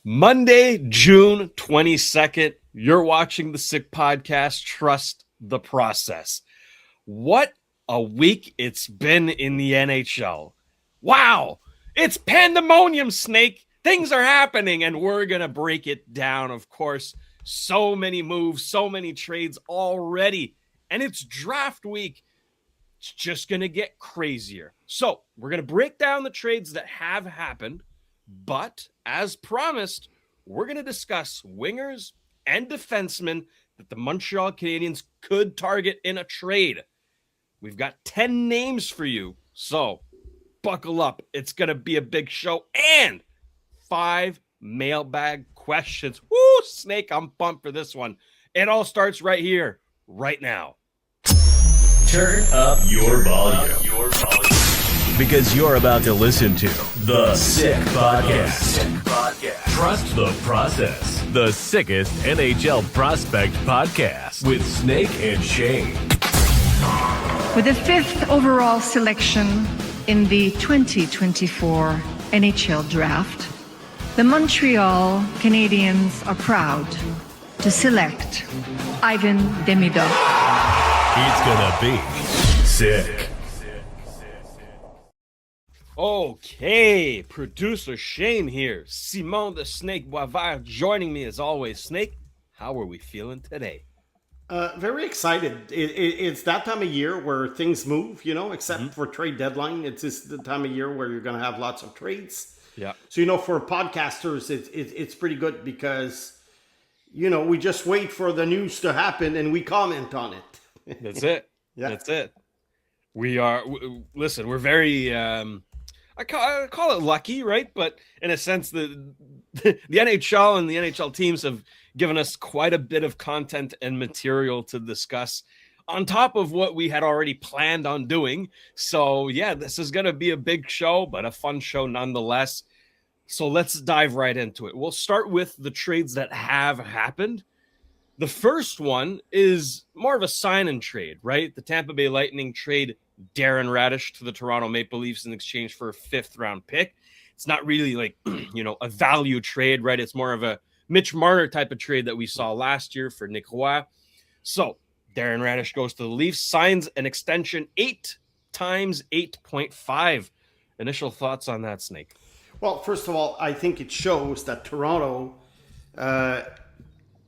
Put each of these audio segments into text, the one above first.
Monday, June 22nd. You're watching the Sick Podcast. Trust the process. What a week it's been in the NHL. Wow. It's pandemonium, Snake. Things are happening, and we're going to break it down, of course. So many moves, so many trades already. And it's draft week. It's just going to get crazier. So we're going to break down the trades that have happened. But as promised, we're going to discuss wingers and defensemen that the Montreal Canadiens could target in a trade. We've got 10 names for you, so buckle up. It's going to be a big show and 5 mailbag questions. Woo, Snake, I'm pumped for this one. It all starts right here, right now. Turn up your volume. Because you're about to listen to The Sick Podcast. Trust the process. The sickest NHL prospect podcast with Snake and Shayne. With the 5th overall selection in the 2024 NHL Draft, the Montreal Canadiens are proud to select Ivan Demidov. It's gonna be sick. Okay, producer Shayne here. Simon the Snake Boisvert joining me as always. Snake, how are we feeling today? Very excited. It's that time of year where things move, except for trade deadline. It's just the time of year where you're going to have lots of trades. Yeah. So, for podcasters, it's pretty good because, we just wait for the news to happen and we comment on it. That's it. Yeah. That's it. We're very... I call it lucky, right? But in a sense, the NHL and the NHL teams have given us quite a bit of content and material to discuss on top of what we had already planned on doing. So, yeah, this is going to be a big show, but a fun show nonetheless. So let's dive right into it. We'll start with the trades that have happened. The first one is more of a sign and trade, right? The Tampa Bay Lightning trade Darren Radish to the Toronto Maple Leafs in exchange for a 5th-round pick. It's not really like, a value trade, right? It's more of a Mitch Marner type of trade that we saw last year for Nick Roy. So Darren Radish goes to the Leafs, signs an extension 8 times 8.5. Initial thoughts on that, Snake? Well, first of all, I think it shows that Toronto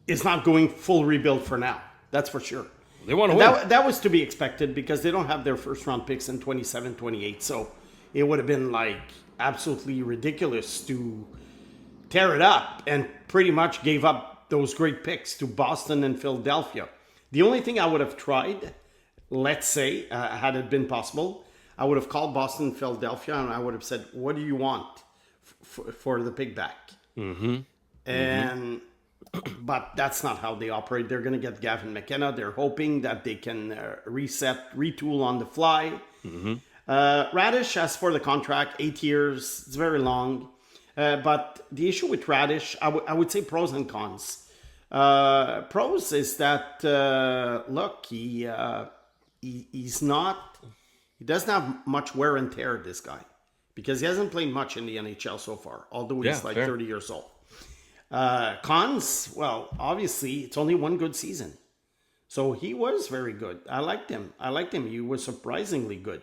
is not going full rebuild for now. That's for sure. They want to win. That was to be expected because they don't have their first-round picks in 27, 28. So it would have been absolutely ridiculous to tear it up and pretty much gave up those great picks to Boston and Philadelphia. The only thing I would have tried, let's say, had it been possible, I would have called Boston and Philadelphia and I would have said, what do you want for the pigback? Mm-hmm. And... But that's not how they operate. They're going to get Gavin McKenna. They're hoping that they can retool on the fly. Mm-hmm. Radish, as for the contract, 8 years. It's very long. But the issue with Radish, I would say pros and cons. Pros is that, look, he's not... He doesn't have much wear and tear, this guy. Because he hasn't played much in the NHL so far. Although he's fair. 30 years old. Cons, well, obviously, it's only one good season. So he was very good. I liked him. He was surprisingly good.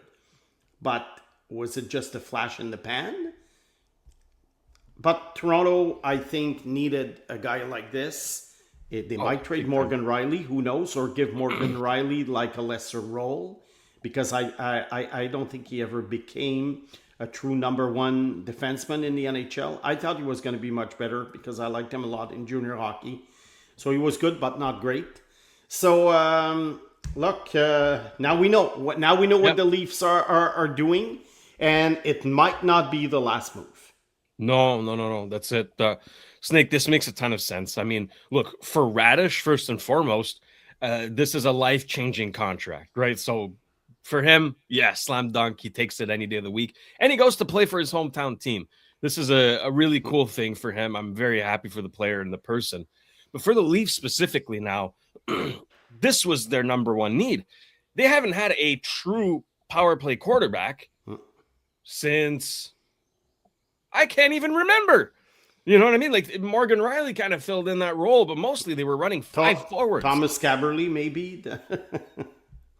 But was it just a flash in the pan? But Toronto, I think, needed a guy like this. They might trade Morgan Riley, who knows, or give Morgan Riley a lesser role. Because I don't think he ever became a true number one defenseman in the NHL. I thought he was going to be much better because I liked him a lot in junior hockey. So he was good, but not great. So look, now we know what the Leafs are doing, and it might not be the last move. No. That's it. Snake, this makes a ton of sense. I mean, look, for Radish, first and foremost, this is a life-changing contract, right? So for him, slam dunk. He takes it any day of the week. And he goes to play for his hometown team. This is a really cool thing for him. I'm very happy for the player and the person. But for the Leafs specifically now, this was their number one need. They haven't had a true power play quarterback since I can't even remember. You know what I mean? Like Morgan Riley kind of filled in that role, but mostly they were running five forwards. Thomas Caberly, maybe.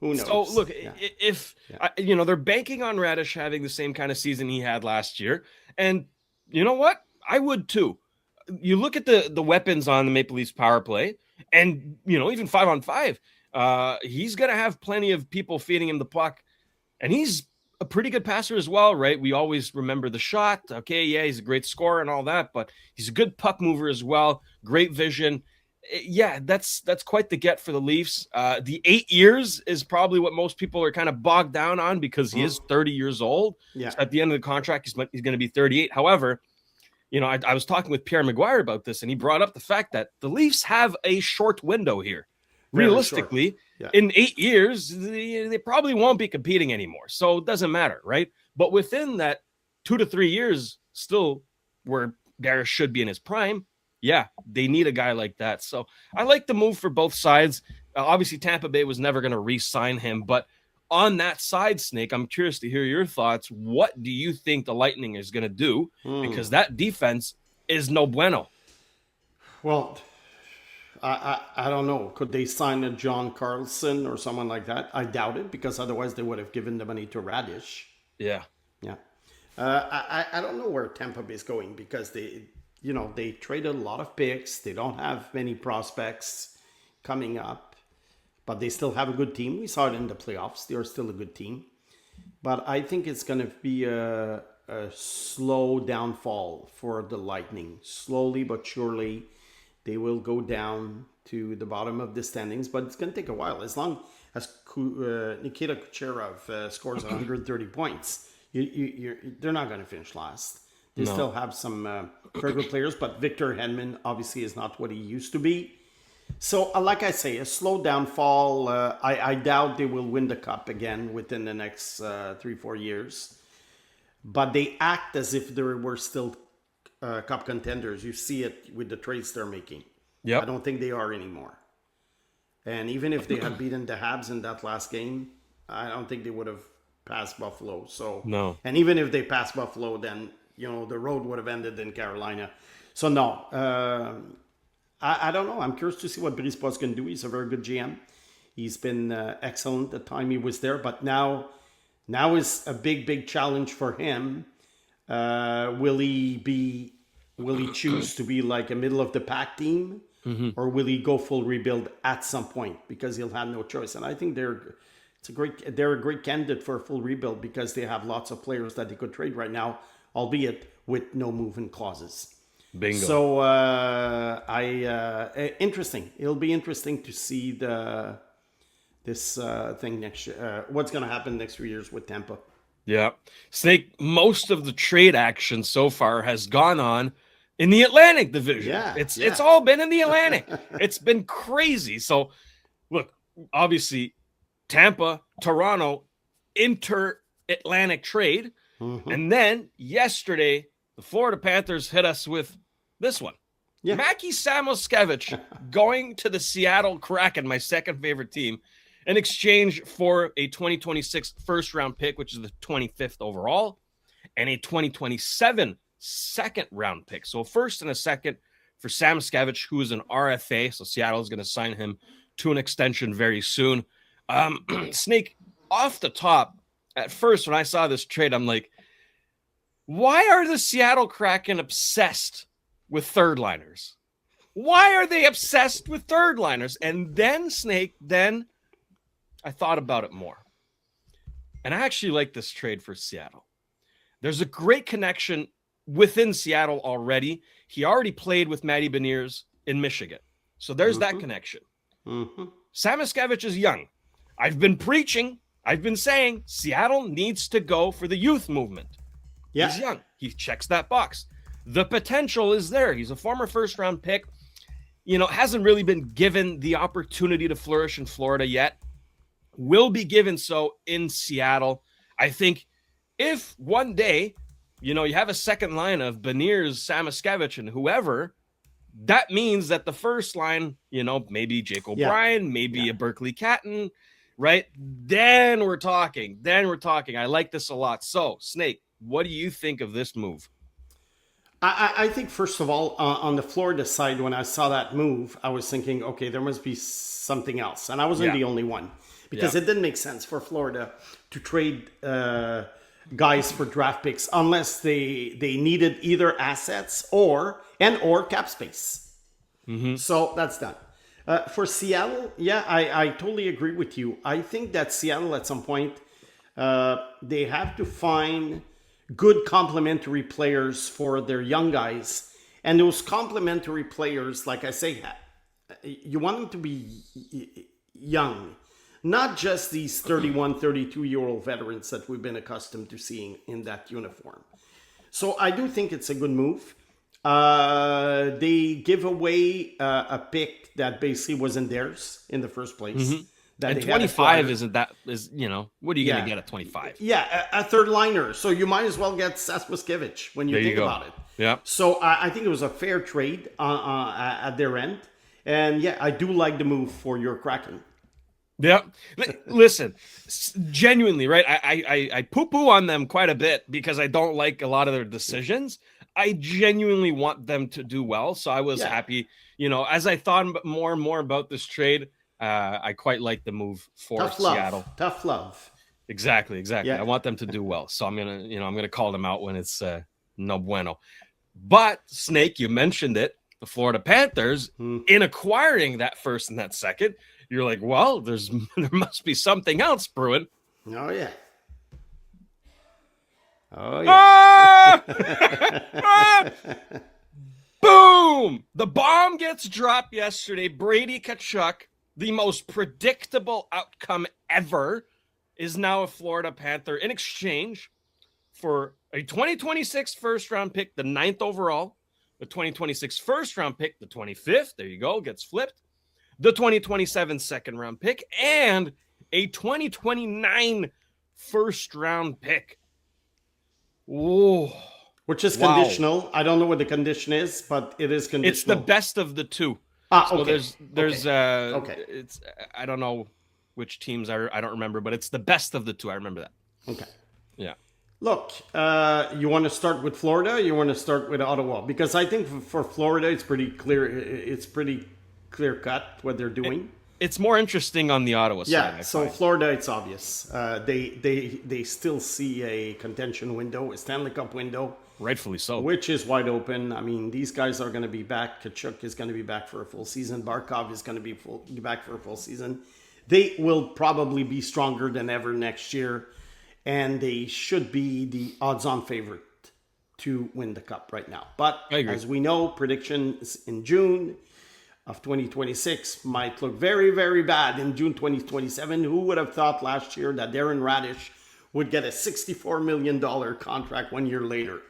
Who knows? So look, if they're banking on Radish having the same kind of season he had last year, and you know what? I would too. You look at the weapons on the Maple Leafs power play, and even 5-on-5, he's gonna have plenty of people feeding him the puck, and he's a pretty good passer as well, right? We always remember the shot. Okay, yeah, he's a great scorer and all that, but he's a good puck mover as well. Great vision. Yeah, that's quite the get for the Leafs. The 8 years is probably what most people are kind of bogged down on because he is 30 years old. Yeah. So at the end of the contract, he's going to be 38. However, I was talking with Pierre Maguire about this, and he brought up the fact that the Leafs have a short window here. Realistically, in 8 years, they probably won't be competing anymore. So it doesn't matter, right? But within that 2 to 3 years, still where Darius should be in his prime, yeah, they need a guy like that. So I like the move for both sides. Obviously, Tampa Bay was never going to re-sign him. But on that side, Snake, I'm curious to hear your thoughts. What do you think the Lightning is going to do? Because that defense is no bueno. Well, I don't know. Could they sign a John Carlson or someone like that? I doubt it, because otherwise they would have given the money to Radish. Yeah. I don't know where Tampa Bay is going, because they traded a lot of picks. They don't have many prospects coming up, but they still have a good team. We saw it in the playoffs. They are still a good team. But I think it's going to be a slow downfall for the Lightning. Slowly but surely, they will go down to the bottom of the standings, but it's going to take a while. As long as Nikita Kucherov scores 130 points, they're not going to finish last. They still have some very good players, but Victor Hedman obviously is not what he used to be. So, like I say, a slow downfall. I doubt they will win the cup again within the next 3-4 years. But they act as if they were still cup contenders. You see it with the trades they're making. I don't think they are anymore. And even if they had beaten the Habs in that last game, I don't think they would have passed Buffalo. So no. And even if they passed Buffalo, then the road would have ended in Carolina. So no, I don't know. I'm curious to see what Brisebois can do. He's a very good GM. He's been excellent the time he was there, but now is a big challenge for him. Will he choose to be like a middle of the pack team, or will he go full rebuild at some point, because he'll have no choice? And I think they're a great candidate for a full rebuild, because they have lots of players that they could trade right now, albeit with no movement clauses. Bingo. So interesting. It'll be interesting to see this thing next year. What's going to happen next 3 years with Tampa? Yeah. Snake, most of the trade action so far has gone on in the Atlantic Division. Yeah. It's all been in the Atlantic. It's been crazy. So, look, obviously, Tampa, Toronto, inter-Atlantic trade. And then yesterday, the Florida Panthers hit us with this one. Mackie Samoskevich going to the Seattle Kraken, my second favorite team, in exchange for a 2026 first-round pick, which is the 25th overall, and a 2027 second-round pick. So a first and a second for Samoskevich, who is an RFA. So Seattle is going to sign him to an extension very soon. Snake, off the top, at first when I saw this trade, I'm like, why are the Seattle Kraken obsessed with third-liners? Why are they obsessed with third-liners? And then, Snake, I thought about it more. And I actually like this trade for Seattle. There's a great connection within Seattle already. He already played with Matty Beniers in Michigan. So there's that connection. Samoskevich is young. I've been saying Seattle needs to go for the youth movement. He's young. He checks that box. The potential is there. He's a former first-round pick. Hasn't really been given the opportunity to flourish in Florida yet. Will be given so in Seattle. I think if one day, you have a second line of Beniers, Samoskevich, and whoever, that means that the first line, maybe Jake O'Brien, maybe a Berkeley Catton, right? Then we're talking. I like this a lot. So, Snake, what do you think of this move? I think, first of all, on the Florida side, when I saw that move, I was thinking, okay, there must be something else. And I wasn't the only one. Because it didn't make sense for Florida to trade guys for draft picks unless they needed either assets or cap space. So that's done. For Seattle, I totally agree with you. I think that Seattle, at some point, they have to find good complementary players for their young guys. And those complementary players, like I say, you want them to be young. Not just these 31, 32-year-old veterans that we've been accustomed to seeing in that uniform. So I do think it's a good move. They give away a pick that basically wasn't theirs in the first place. And 25 is what are you going to get at 25? Yeah, a third liner. So you might as well get Saskwiskevich when you think about it. Yeah. So I think it was a fair trade at their end. And I do like the move for your Kraken. Yeah. Listen, genuinely, right? I poo-poo on them quite a bit because I don't like a lot of their decisions. I genuinely want them to do well. So I was happy, as I thought more and more about this trade, I quite like the move for Seattle. Tough love. Exactly. Yeah. I want them to do well. So I'm going to call them out when it's no bueno. But Snake, you mentioned it, the Florida Panthers in acquiring that first and that second, you're like, well, there must be something else brewing. Oh yeah. Boom! The bomb gets dropped yesterday. Brady Tkachuk, the most predictable outcome ever, is now a Florida Panther in exchange for a 2026 first-round pick, the 9th overall, the 2026 first-round pick, the 25th, there you go, gets flipped, the 2027 second-round pick, and a 2029 first-round pick. Ooh. Which is conditional. I don't know what the condition is, but it is conditional. It's the best of the two. Okay. So there's it's I don't know which teams I don't remember, but it's the best of the two. I remember that. Okay. Yeah. Look, you want to start with Florida? You want to start with Ottawa? Because I think for Florida, it's pretty clear. It's pretty clear cut what they're doing. It's more interesting on the Ottawa side. Yeah. So Florida, it's obvious. They still see a contention window, a Stanley Cup window. Rightfully so. Which is wide open. I mean, these guys are going to be back. Tkachuk is going to be back for a full season. Barkov is going to be back for a full season. They will probably be stronger than ever next year. And they should be the odds-on favorite to win the Cup right now. But as we know, predictions in June of 2026 might look very, very bad in June 2027. Who would have thought last year that Darren Radish would get a $64 million contract 1 year later?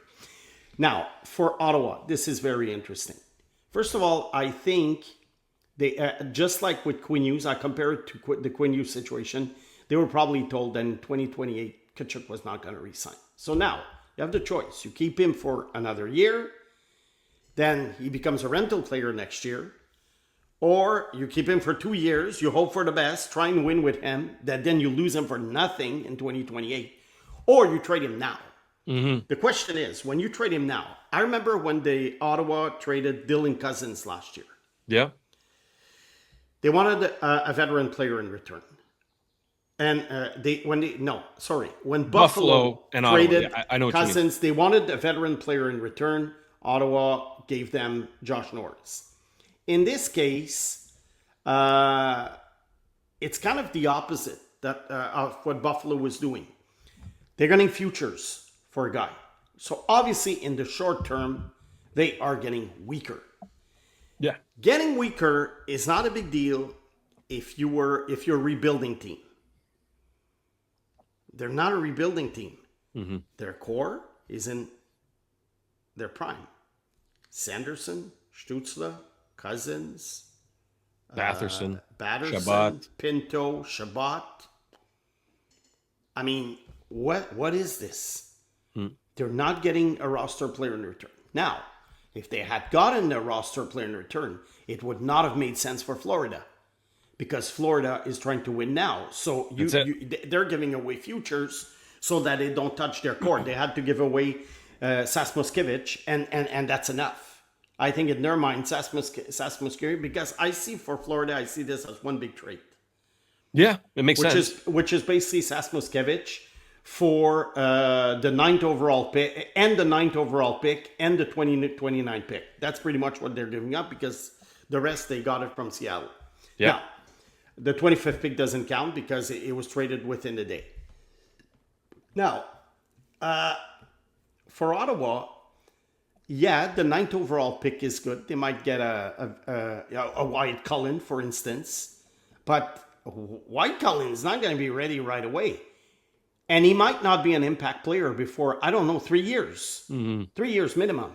Now, for Ottawa, this is very interesting. First of all, I think they, just like with Quinn Hughes, I compare it to the Quinn Hughes situation. They were probably told that in 2028, Tkachuk was not going to resign. So now, you have the choice. You keep him for another year, then he becomes a rental player next year. Or you keep him for 2 years, you hope for the best, try and win with him, that then you lose him for nothing in 2028. Or you trade him now. Mm-hmm. The question is, when you trade him now, I remember when the Ottawa traded Dylan Cousins last year. Yeah. They wanted a veteran player in return. And when Buffalo and traded Ottawa, I know what Cousins, they wanted a veteran player in return. Ottawa gave them Josh Norris. In this case, it's kind of the opposite of what Buffalo was doing. They're getting futures for a guy. So obviously, in the short term, they are getting weaker. Yeah. Getting weaker is not a big deal if you're a rebuilding team. They're not a rebuilding team. Mm-hmm. Their core is in their prime. Sanderson, Stützle, Cousins, Batherson, Shabbat. Pinto, Shabbat. I mean, what is this? They're not getting a roster player in return. Now, if they had gotten a roster player in return, it would not have made sense for Florida because Florida is trying to win now. So they're giving away futures so that they don't touch their core. They had to give away Sasmuskevich, and that's enough. I think in their mind, Sasmuskevich, because I see for Florida, I see this as one big trade. Yeah, it makes sense. Which is basically Sasmuskevich for the 9th overall pick and the 2029 pick. That's pretty much what they're giving up because the rest they got it from Seattle. Yeah. Now, the 25th pick doesn't count because it was traded within the day. Now, for Ottawa, yeah, the 9th overall pick is good. They might get a Wyatt Cullen, for instance, but Wyatt Cullen is not going to be ready right away. And he might not be an impact player before, 3 years. 3 years minimum.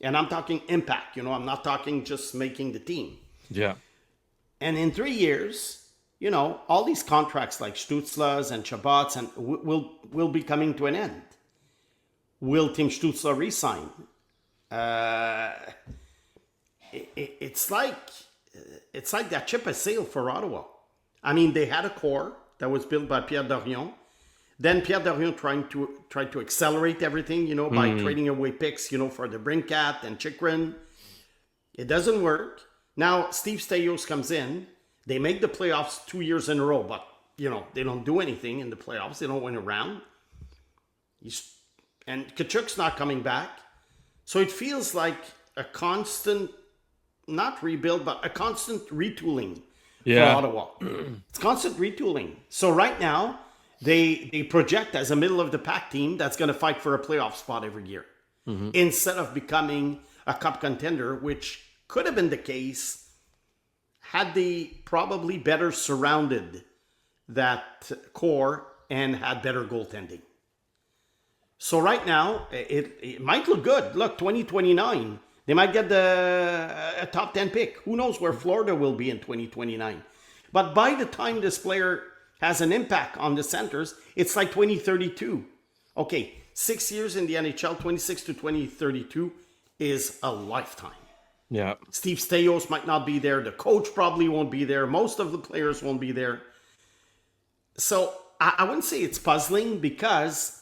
And I'm talking impact, I'm not talking just making the team. Yeah. And in 3 years, all these contracts like Stützle's and Chabot's and will be coming to an end. Will Tim Stützle resign? It's like that ship has sailed for Ottawa. I mean, they had a core that was built by Pierre Dorion. Then Pierre Dorion tried to accelerate everything, by trading away picks, for the Brinkat and Chikrin. It doesn't work. Now Steve Staios comes in. They make the playoffs 2 years in a row, but they don't do anything in the playoffs. They don't win a round. And Tkachuk's not coming back. So it feels like a constant, not rebuild, but a constant retooling for Ottawa. It's constant retooling. So right now, they project as a middle-of-the-pack team that's going to fight for a playoff spot every year. Instead of becoming a cup contender, which could have been the case had they probably better surrounded that core and had better goaltending. So right now, it might look good. Look, 2029, they might get a top 10 pick. Who knows where Florida will be in 2029. But by the time this player has an impact on the centers, it's like 2032. Okay, 6 years in the NHL, 26 to 2032 is a lifetime. Yeah. Steve Staios might not be there. The coach probably won't be there. Most of the players won't be there. So I wouldn't say it's puzzling because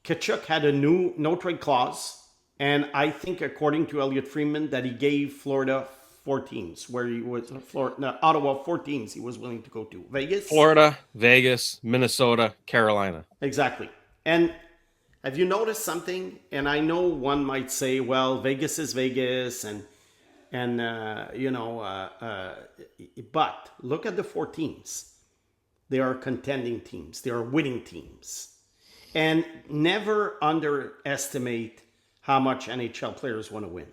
Tkachuk had a new no-trade clause. And I think, according to Elliot Friedman, that he gave Florida 4 teams, where he was Ottawa 4 teams he was willing to go to. Vegas, Florida, Vegas, Minnesota, Carolina. Exactly. And have you noticed something? And I know one might say, well, Vegas is Vegas, but look at the 4 teams. They are contending teams. They are winning teams. And never underestimate how much NHL players want to win.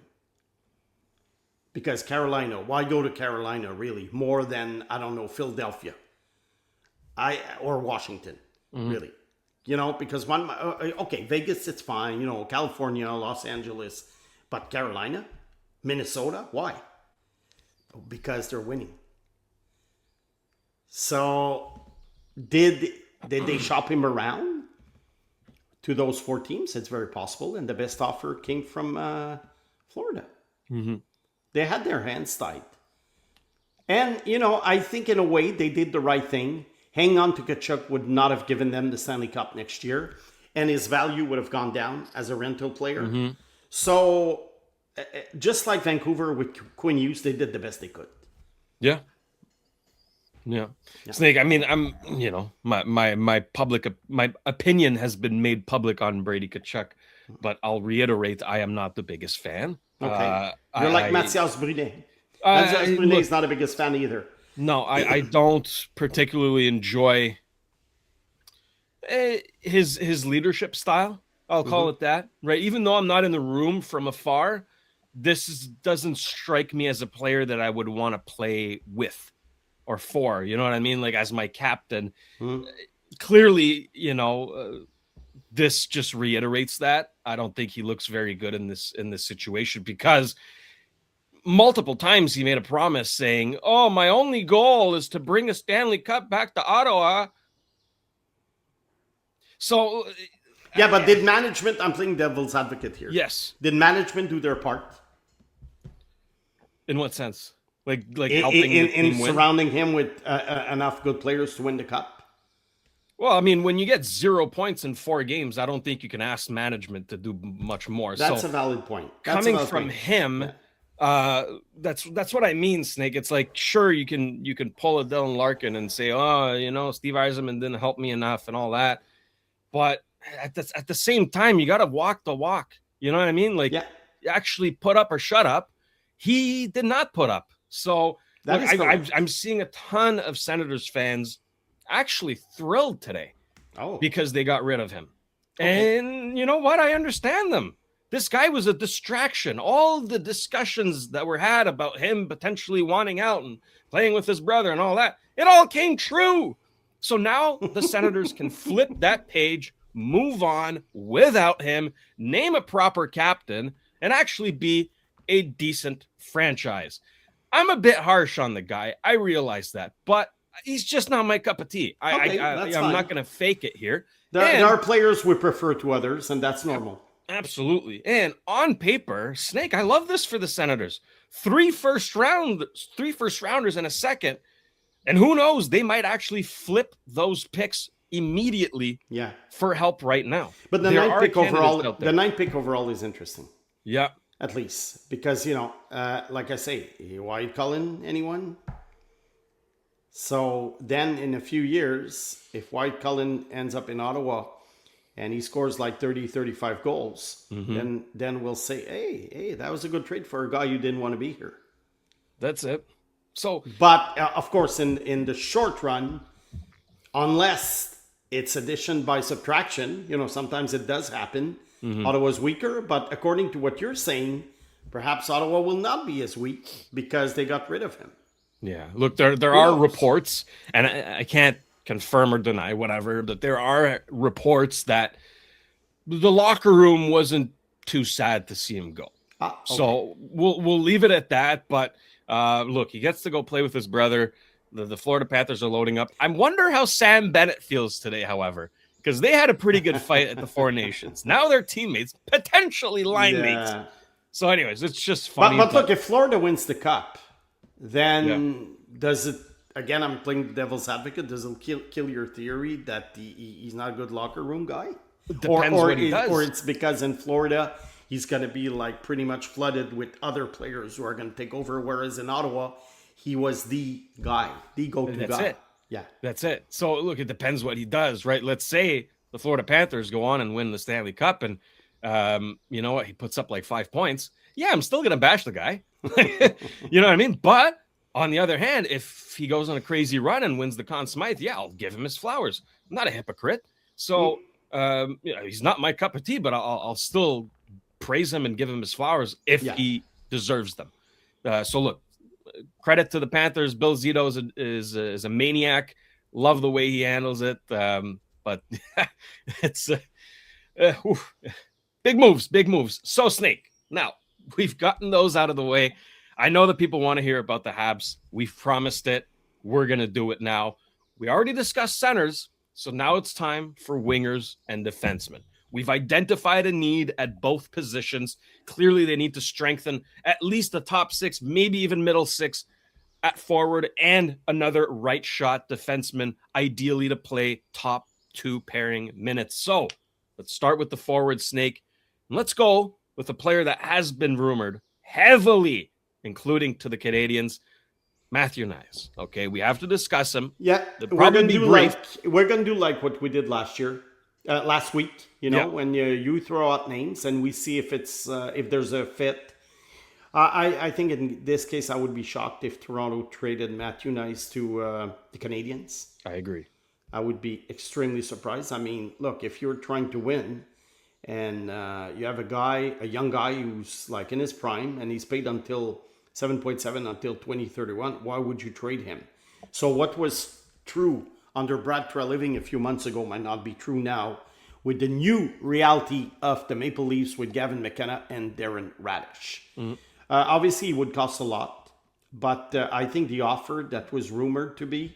Because Carolina, why go to Carolina really? More than, Philadelphia. Or Washington, really. Because Vegas, it's fine. California, Los Angeles. But Carolina, Minnesota, why? Because they're winning. So, did they shop him around to those 4 teams? It's very possible. And the best offer came from Florida. They had their hands tied. And, I think in a way they did the right thing. Hang on to Tkachuk would not have given them the Stanley Cup next year. And his value would have gone down as a rental player. So, just like Vancouver with Quinn Hughes, they did the best they could. Yeah. Snake, I mean, I'm, my opinion has been made public on Brady Tkachuk, but I'll reiterate, I am not the biggest fan. Okay. You're like Mathias Brunet. Mathias Brunet is not the biggest fan either. No, I don't particularly enjoy his leadership style. I'll call it that, right? Even though I'm not in the room from afar, doesn't strike me as a player that I would want to play with or for, you know what I mean? Like as my captain. Clearly, this just reiterates that. I don't think he looks very good in this situation because multiple times he made a promise saying, "Oh, my only goal is to bring a Stanley Cup back to Ottawa." So, yeah, but did management? I'm playing devil's advocate here. Yes. Did management do their part? In what sense? Like helping in surrounding him with enough good players to win the cup? Well, I mean, when you get 0 points in 4 games, I don't think you can ask management to do much more. That's so a valid point. Coming from him, that's what I mean, Snake. It's like, sure, you can pull a Dylan Larkin and say, oh, Steve Yzerman didn't help me enough and all that. But at the same time, you got to walk the walk. You know what I mean? Like, actually put up or shut up. He did not put up. So look, I'm seeing a ton of Senators fans actually thrilled today because they got rid of him. Okay. And you know what? I understand them. This guy was a distraction. All the discussions that were had about him potentially wanting out and playing with his brother and all that, it all came true. So now the Senators can flip that page, move on without him, name a proper captain, and actually be a decent franchise. I'm a bit harsh on the guy. I realize that, but he's just not my cup of tea. I'm not going to fake it here. There are players we prefer to others, and that's normal. Absolutely. And on paper, Snake, I love this for the Senators. 3 first rounders and a second. And who knows, they might actually flip those picks immediately for help right now. But the ninth pick overall is interesting. Yeah. At least. Because, like I say, Wyatt Cullen, anyone? So then in a few years, if Wyatt Cullen ends up in Ottawa and he scores like 30, 35 goals, then we'll say, hey, that was a good trade for a guy who didn't want to be here. That's it. So, but of course, in the short run, unless it's addition by subtraction, sometimes it does happen. Ottawa's weaker, but according to what you're saying, perhaps Ottawa will not be as weak because they got rid of him. Yeah, look, there are reports, and I can't confirm or deny whatever, but there are reports that the locker room wasn't too sad to see him go. Okay. So we'll leave it at that. But look, he gets to go play with his brother. The Florida Panthers are loading up. I wonder how Sam Bennett feels today, however, because they had a pretty good fight at the Four Nations. Now they're teammates, potentially line mates. So anyways, it's just funny. But look, if Florida wins the cup, then does it, again, I'm playing devil's advocate, does it kill your theory that he's not a good locker room guy? Depends what he does. Or it's because in Florida, he's going to be like pretty much flooded with other players who are going to take over, whereas in Ottawa, he was the guy, the go-to guy. That's it. Yeah. That's it. So, look, it depends what he does, right? Let's say the Florida Panthers go on and win the Stanley Cup and, you know what, he puts up like 5 points. Yeah, I'm still going to bash the guy. You know what I mean? But on the other hand, if he goes on a crazy run and wins the Conn Smythe, I'll give him his flowers. I'm not a hypocrite. So, he's not my cup of tea, but I'll still praise him and give him his flowers if he deserves them. So, look, credit to the Panthers. Bill Zito is a maniac. Love the way he handles it. But it's big moves. So, Snake, now we've gotten those out of the way. I know that people want to hear about the Habs. We've promised it. We're going to do it now. We already discussed centers, so now it's time for wingers and defensemen. We've identified a need at both positions. Clearly, they need to strengthen at least the top 6, maybe even middle 6 at forward, and another right shot defenseman, ideally to play top 2 pairing minutes. So let's start with the forward, Snake. And let's go with a player that has been rumored heavily, including to the Canadiens, Matthew Knies. Okay, we have to discuss him. Yeah, we're going to do like what we did last week. When you throw out names and we see if it's if there's a fit. I think in this case I would be shocked if Toronto traded Matthew Knies to the Canadiens. I agree. I would be extremely surprised. I mean, look, if you're trying to win and you have a young guy who's like in his prime and he's paid until 7.7 until 2031, why would you trade him? So what was true under Brad Treliving a few months ago might not be true now with the new reality of the Maple Leafs with Gavin McKenna and Darren Radish. Mm-hmm. Obviously, it would cost a lot, but I think the offer that was rumored to be,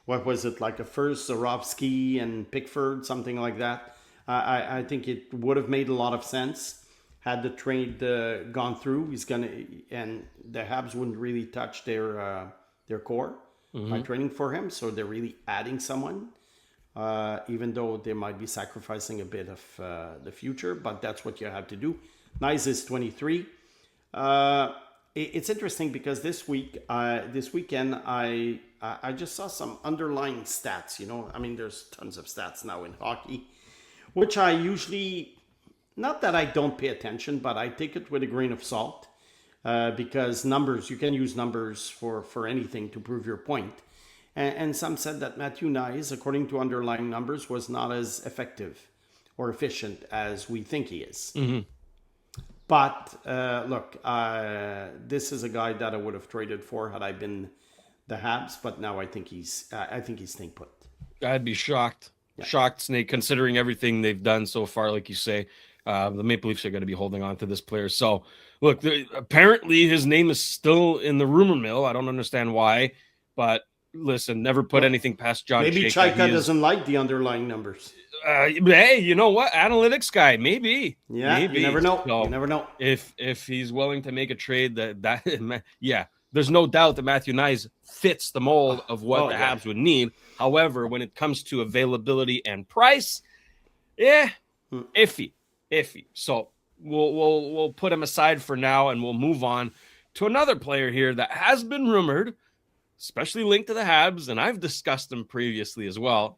what was it, like a first, Zarovsky and Pickford, something like that. I think it would have made a lot of sense had the trade gone through. And the Habs wouldn't really touch their core by trading for him, so they're really adding someone. even though they might be sacrificing a bit of the future, but that's what you have to do. Nice is 23. It's interesting because this weekend, I just saw some underlying stats. I mean, there's tons of stats now in hockey, which I usually, not that I don't pay attention, but I take it with a grain of salt, because numbers, you can use numbers for anything to prove your point. And some said that Matthew Knies, according to underlying numbers, was not as effective or efficient as we think he is. Mm-hmm. But look, this is a guy that I would have traded for had I been the Habs. But now I think he's staying put. I'd be shocked, Snake, considering everything they've done so far. Like you say, the Maple Leafs are going to be holding on to this player. So, look, apparently his name is still in the rumor mill. I don't understand why, but listen, never put anything past John. Maybe Chaika doesn't like the underlying numbers. Hey, you know what? Analytics guy, maybe. Yeah, maybe. You never know. So, you never know. If he's willing to make a trade that yeah, there's no doubt that Matthew Knies fits the mold of what the Habs would need. However, when it comes to availability and price, iffy. So we'll put him aside for now, and we'll move on to another player here that has been rumored, especially linked to the Habs, and I've discussed him previously as well.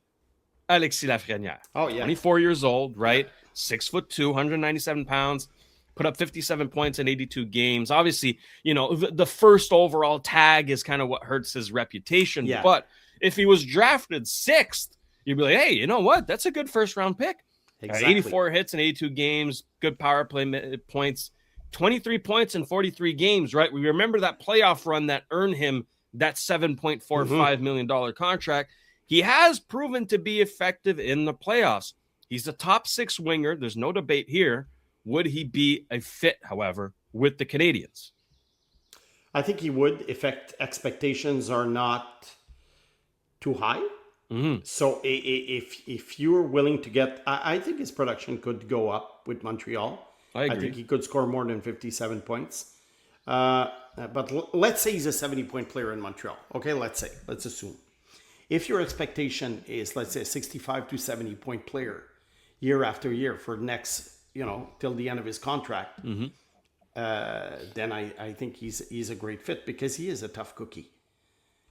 Alexis Lafrenière. 24 years old, right? 6'2", 197 pounds, put up 57 points in 82 games. Obviously, the first overall tag is kind of what hurts his reputation. Yeah. But if he was drafted 6th, you'd be like, hey, you know what? That's a good first-round pick. Exactly. 84 hits in 82 games, good power play points, 23 points in 43 games, right? We remember that playoff run that earned him that $7.45 million contract. He has proven to be effective in the playoffs. He's a top 6 winger. There's no debate here. Would he be a fit, however, with the Canadiens? I think he would if expectations are not too high. Mm-hmm. So if you're willing to get, I think his production could go up with Montreal. I agree. I think he could score more than 57 points. But let's say he's a 70-point player in Montreal. Okay, let's assume. If your expectation is, let's say, a 65 to 70-point player year after year for next, till the end of his contract, then I think he's a great fit because he is a tough cookie.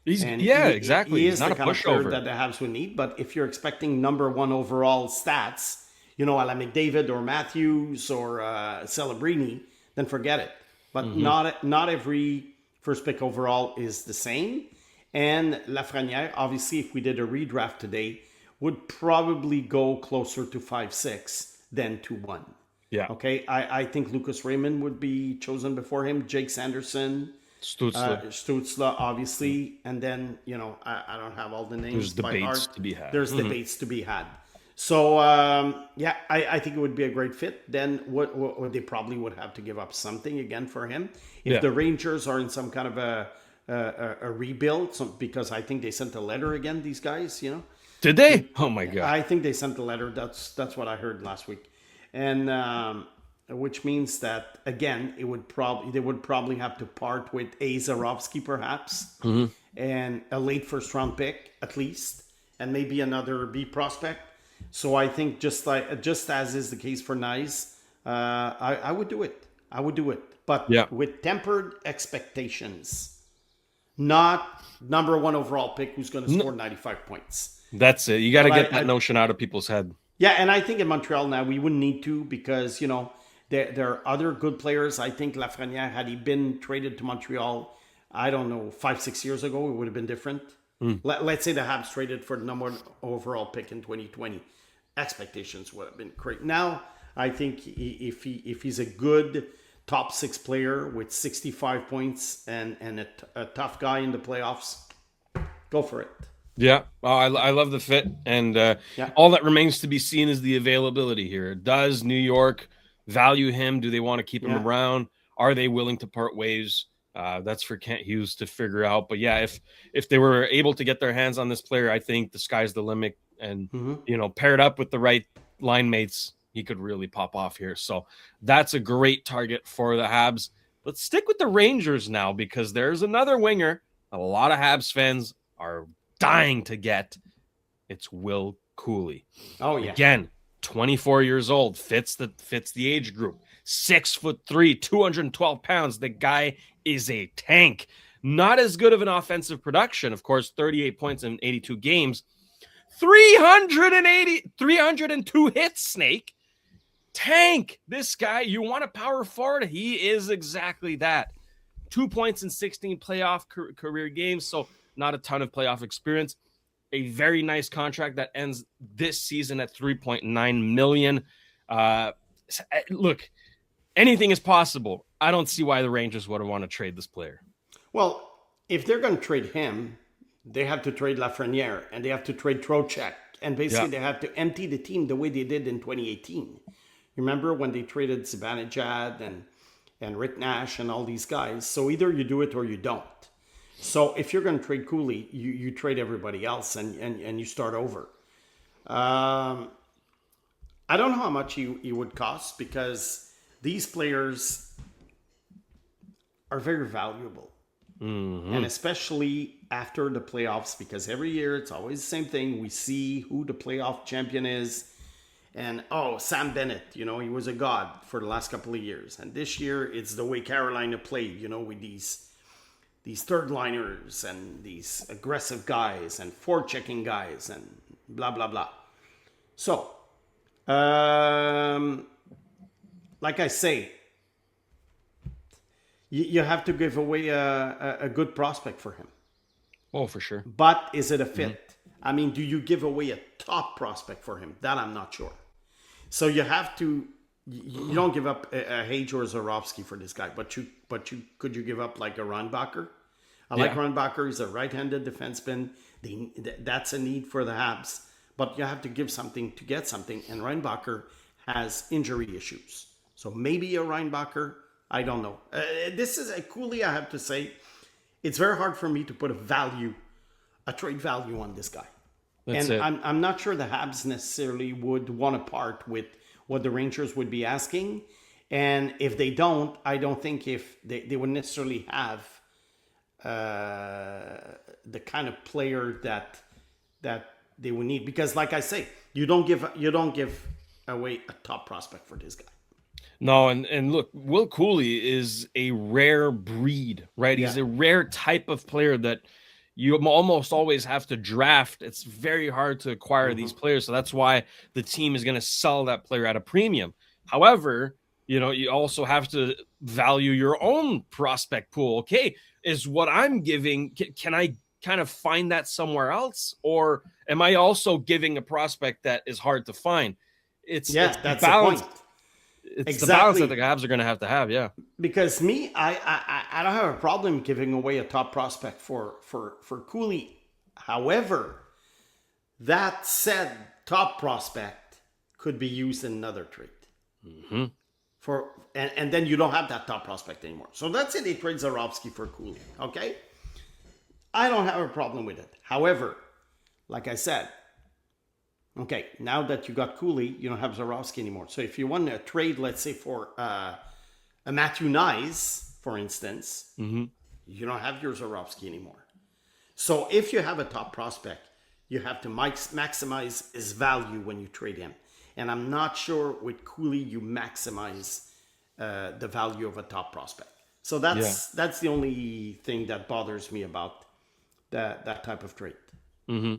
Exactly. He is not the a kind of player pushover that the Habs would need. But if you're expecting number 1 overall stats, a la McDavid or Matthews or Celebrini, then forget it. But not every first pick overall is the same. And Lafrenière, obviously, if we did a redraft today, would probably go closer to 5'6" than to 1. Yeah. Okay. I think Lucas Raymond would be chosen before him. Jake Sanderson. Stützle, obviously. And then, I don't have all the names. There's debates to be had. There's debates to be had. So, I think it would be a great fit. Then what they probably would have to give up something again for him. If the Rangers are in some kind of a rebuild, because I think they sent a letter again, these guys, Did they? Oh, my God. I think they sent a letter. That's what I heard last week. And which means that, again, they would probably have to part with a Zarovsky, perhaps, and a late first-round pick, at least, and maybe another B prospect. So I think just as is the case for Knies, I would do it. But with tempered expectations. Not number 1 overall pick who's going to score 95 points. That's it. You got to get that notion out of people's head. Yeah, and I think in Montreal now we wouldn't need to because, there are other good players. I think Lafrenière, had he been traded to Montreal, I don't know, 5-6 years ago, it would have been different. Let's say the Habs traded for the number 1 overall pick in 2020. Expectations would have been great. Now, I think if he's a good top 6 player with 65 points and a tough guy in the playoffs, go for it. Yeah, I love the fit, and all that remains to be seen is the availability here. Does New York value him? Do they want to keep him around? Are they willing to part ways? That's for Kent Hughes to figure out. But yeah, if they were able to get their hands on this player, I think the sky's the limit. And paired up with the right line mates, he could really pop off here. So that's a great target for the Habs. Let's stick with the Rangers now because there's another winger a lot of Habs fans are dying to get. It's Will Cooley. Oh, yeah. Again, 24 years old, fits the age group. 6'3", 212 pounds. The guy is a tank. Not as good of an offensive production, of course, 38 points in 82 games. 302 hits, Snake. Tank. This guy, you want a power forward? He is exactly that. 2 points in 16 playoff career games, so not a ton of playoff experience. A very nice contract that ends this season at $3.9 million. Look, anything is possible. I don't see why the Rangers would want to trade this player. Well, if they're going to trade him, they have to trade Lafreniere and they have to trade Trocheck. And basically they have to empty the team the way they did in 2018. Remember when they traded Zibanejad and Rick Nash and all these guys? So either you do it or you don't. So if you're going to trade Cooley, you trade everybody else and you start over. I don't know how much he would cost because these players are very valuable. Mm-hmm. And especially after the playoffs, because every year it's always the same thing. We see who the playoff champion is. And, Sam Bennett, he was a god for the last couple of years. And this year it's the way Carolina played, with these third liners and these aggressive guys and forechecking guys and blah, blah, blah. So, like I say, you have to give away a good prospect for him. Oh, for sure. But is it a fit? Mm-hmm. I mean, do you give away a top prospect for him? That I'm not sure. So you have to, you don't give up a Hage or a Zborowski for this guy, but could you give up like a Reinbacher? I like Reinbacher. He's a right-handed defenseman. That's a need for the Habs, but you have to give something to get something. And Reinbacher has injury issues, so maybe a Reinbacher. I don't know. This is a Cooley. I have to say, it's very hard for me to put a trade value on this guy. I'm not sure the Habs necessarily would want to part with what the Rangers would be asking. And if they don't, I don't think if they would necessarily have the kind of player that they would need. Because like I say, you don't give away a top prospect for this guy. No, and look, Will Cooley is a rare breed, right? He's a rare type of player that you almost always have to draft. It's very hard to acquire these players, so that's why the team is going to sell that player at a premium. However, you also have to value your own prospect pool. Okay, is what I'm giving, can I kind of find that somewhere else? Or am I also giving a prospect that is hard to find? It's that's balance. the point. It's the balance that the Habs are going to have, yeah. Because I don't have a problem giving away a top prospect for Cooley. However, that said top prospect could be used in another trade. Mm-hmm. And then you don't have that top prospect anymore. So that's it. They trade Zborowski for Cooley. Okay? I don't have a problem with it. However, like I said, okay, now that you got Cooley, you don't have Zborowski anymore. So if you want to trade, let's say, for a Matthew Nyes, for instance, you don't have your Zborowski anymore. So if you have a top prospect, you have to maximize his value when you trade him. And I'm not sure with Cooley you maximize the value of a top prospect. So that's the only thing that bothers me about that type of trade. Mm-hmm.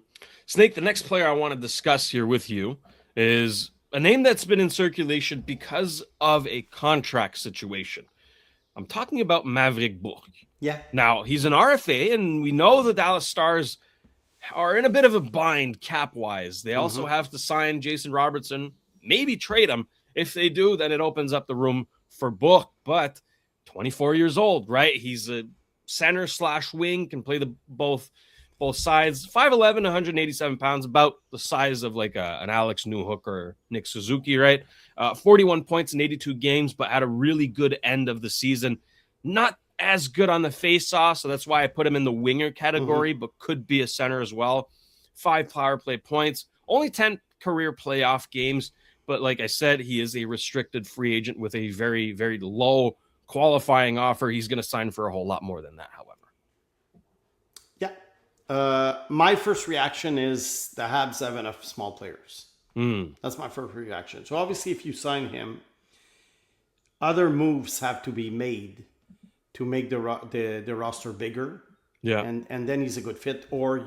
Snake, the next player I want to discuss here with you is a name that's been in circulation because of a contract situation. I'm talking about Maverick Bourque. Yeah. Now, he's an RFA, and we know the Dallas Stars are in a bit of a bind cap-wise. They also have to sign Jason Robertson, maybe trade him. If they do, then it opens up the room for Bourque, but 24 years old, right? He's a center/wing, can play both sides. 5'11", 187 pounds, about the size of like an Alex Newhook or Nick Suzuki, right? 41 points in 82 games, but had a really good end of the season. Not as good on the face-off, so that's why I put him in the winger category, but could be a center as well. 5 power play points, only 10 career playoff games, but like I said, he is a restricted free agent with a very, very low qualifying offer. He's going to sign for a whole lot more than that, however. Yeah. My first reaction is the Habs have enough small players. Mm. That's my first reaction. So obviously, if you sign him, other moves have to be made to make the roster bigger. Yeah. And then he's a good fit. Or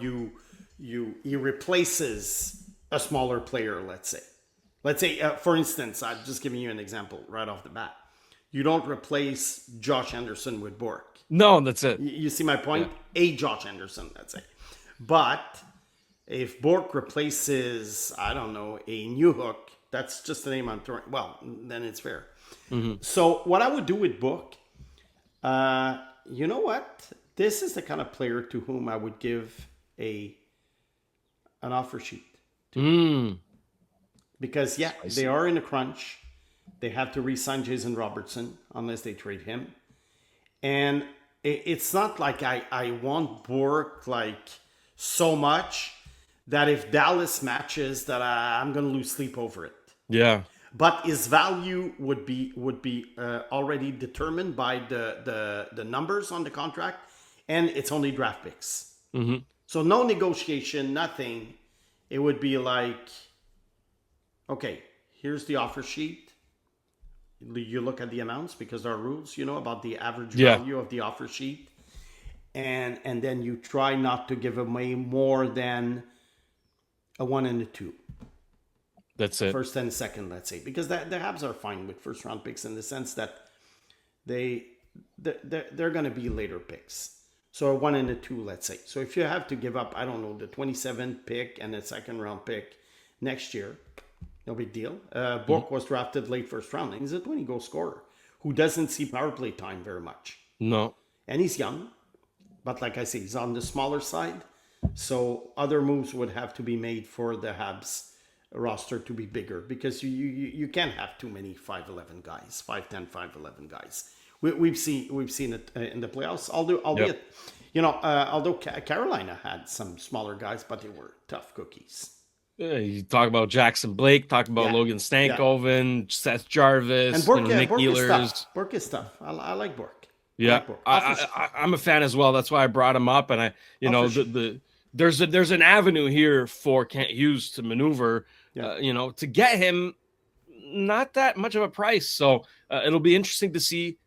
he replaces a smaller player. Let's say, for instance, I'm just giving you an example right off the bat. You don't replace Josh Anderson with Bork. No, that's it. You see my point? Yeah. A Josh Anderson, let's say. But if Bork replaces, I don't know, a New Hook, that's just the name I'm throwing. Well, then it's fair. Mm-hmm. So what I would do with Bork, you know what? This is the kind of player to whom I would give an offer sheet. Because, they are in a crunch. They have to re-sign Jason Robertson unless they trade him. And it's not like I want Bork like so much that if Dallas matches that I'm going to lose sleep over it. Yeah. But his value would be already determined by the numbers on the contract, and it's only draft picks. Mm-hmm. So no negotiation, nothing. It would be like, okay, here's the offer sheet. You look at the amounts because there are rules, about the average value of the offer sheet. And then you try not to give away more than a 1 and a 2. That's it. First and second, let's say. Because the Habs are fine with first round picks in the sense that they're going to be later picks. So a 1 and a 2, let's say. So if you have to give up, I don't know, the 27th pick and a second round pick next year, no big deal. Bork was drafted late first round. And he's a 20-goal scorer who doesn't see power play time very much. No. And he's young. But like I say, he's on the smaller side. So other moves would have to be made for the Habs roster to be bigger. Because you can't have too many 5'11 guys. 5'10", 5'11 guys. We've seen it in the playoffs. Albeit, although Carolina had some smaller guys, but they were tough cookies. You talk about Jackson Blake, talk about Logan Stankoven, Seth Jarvis, and Bork, Nick Bork Ehlers. Is tough. Bork is tough. I like Bork. Yeah, I'm a fan as well. That's why I brought him up. And there's an avenue here for Kent Hughes to maneuver, to get him not that much of a price. So it'll be interesting to see,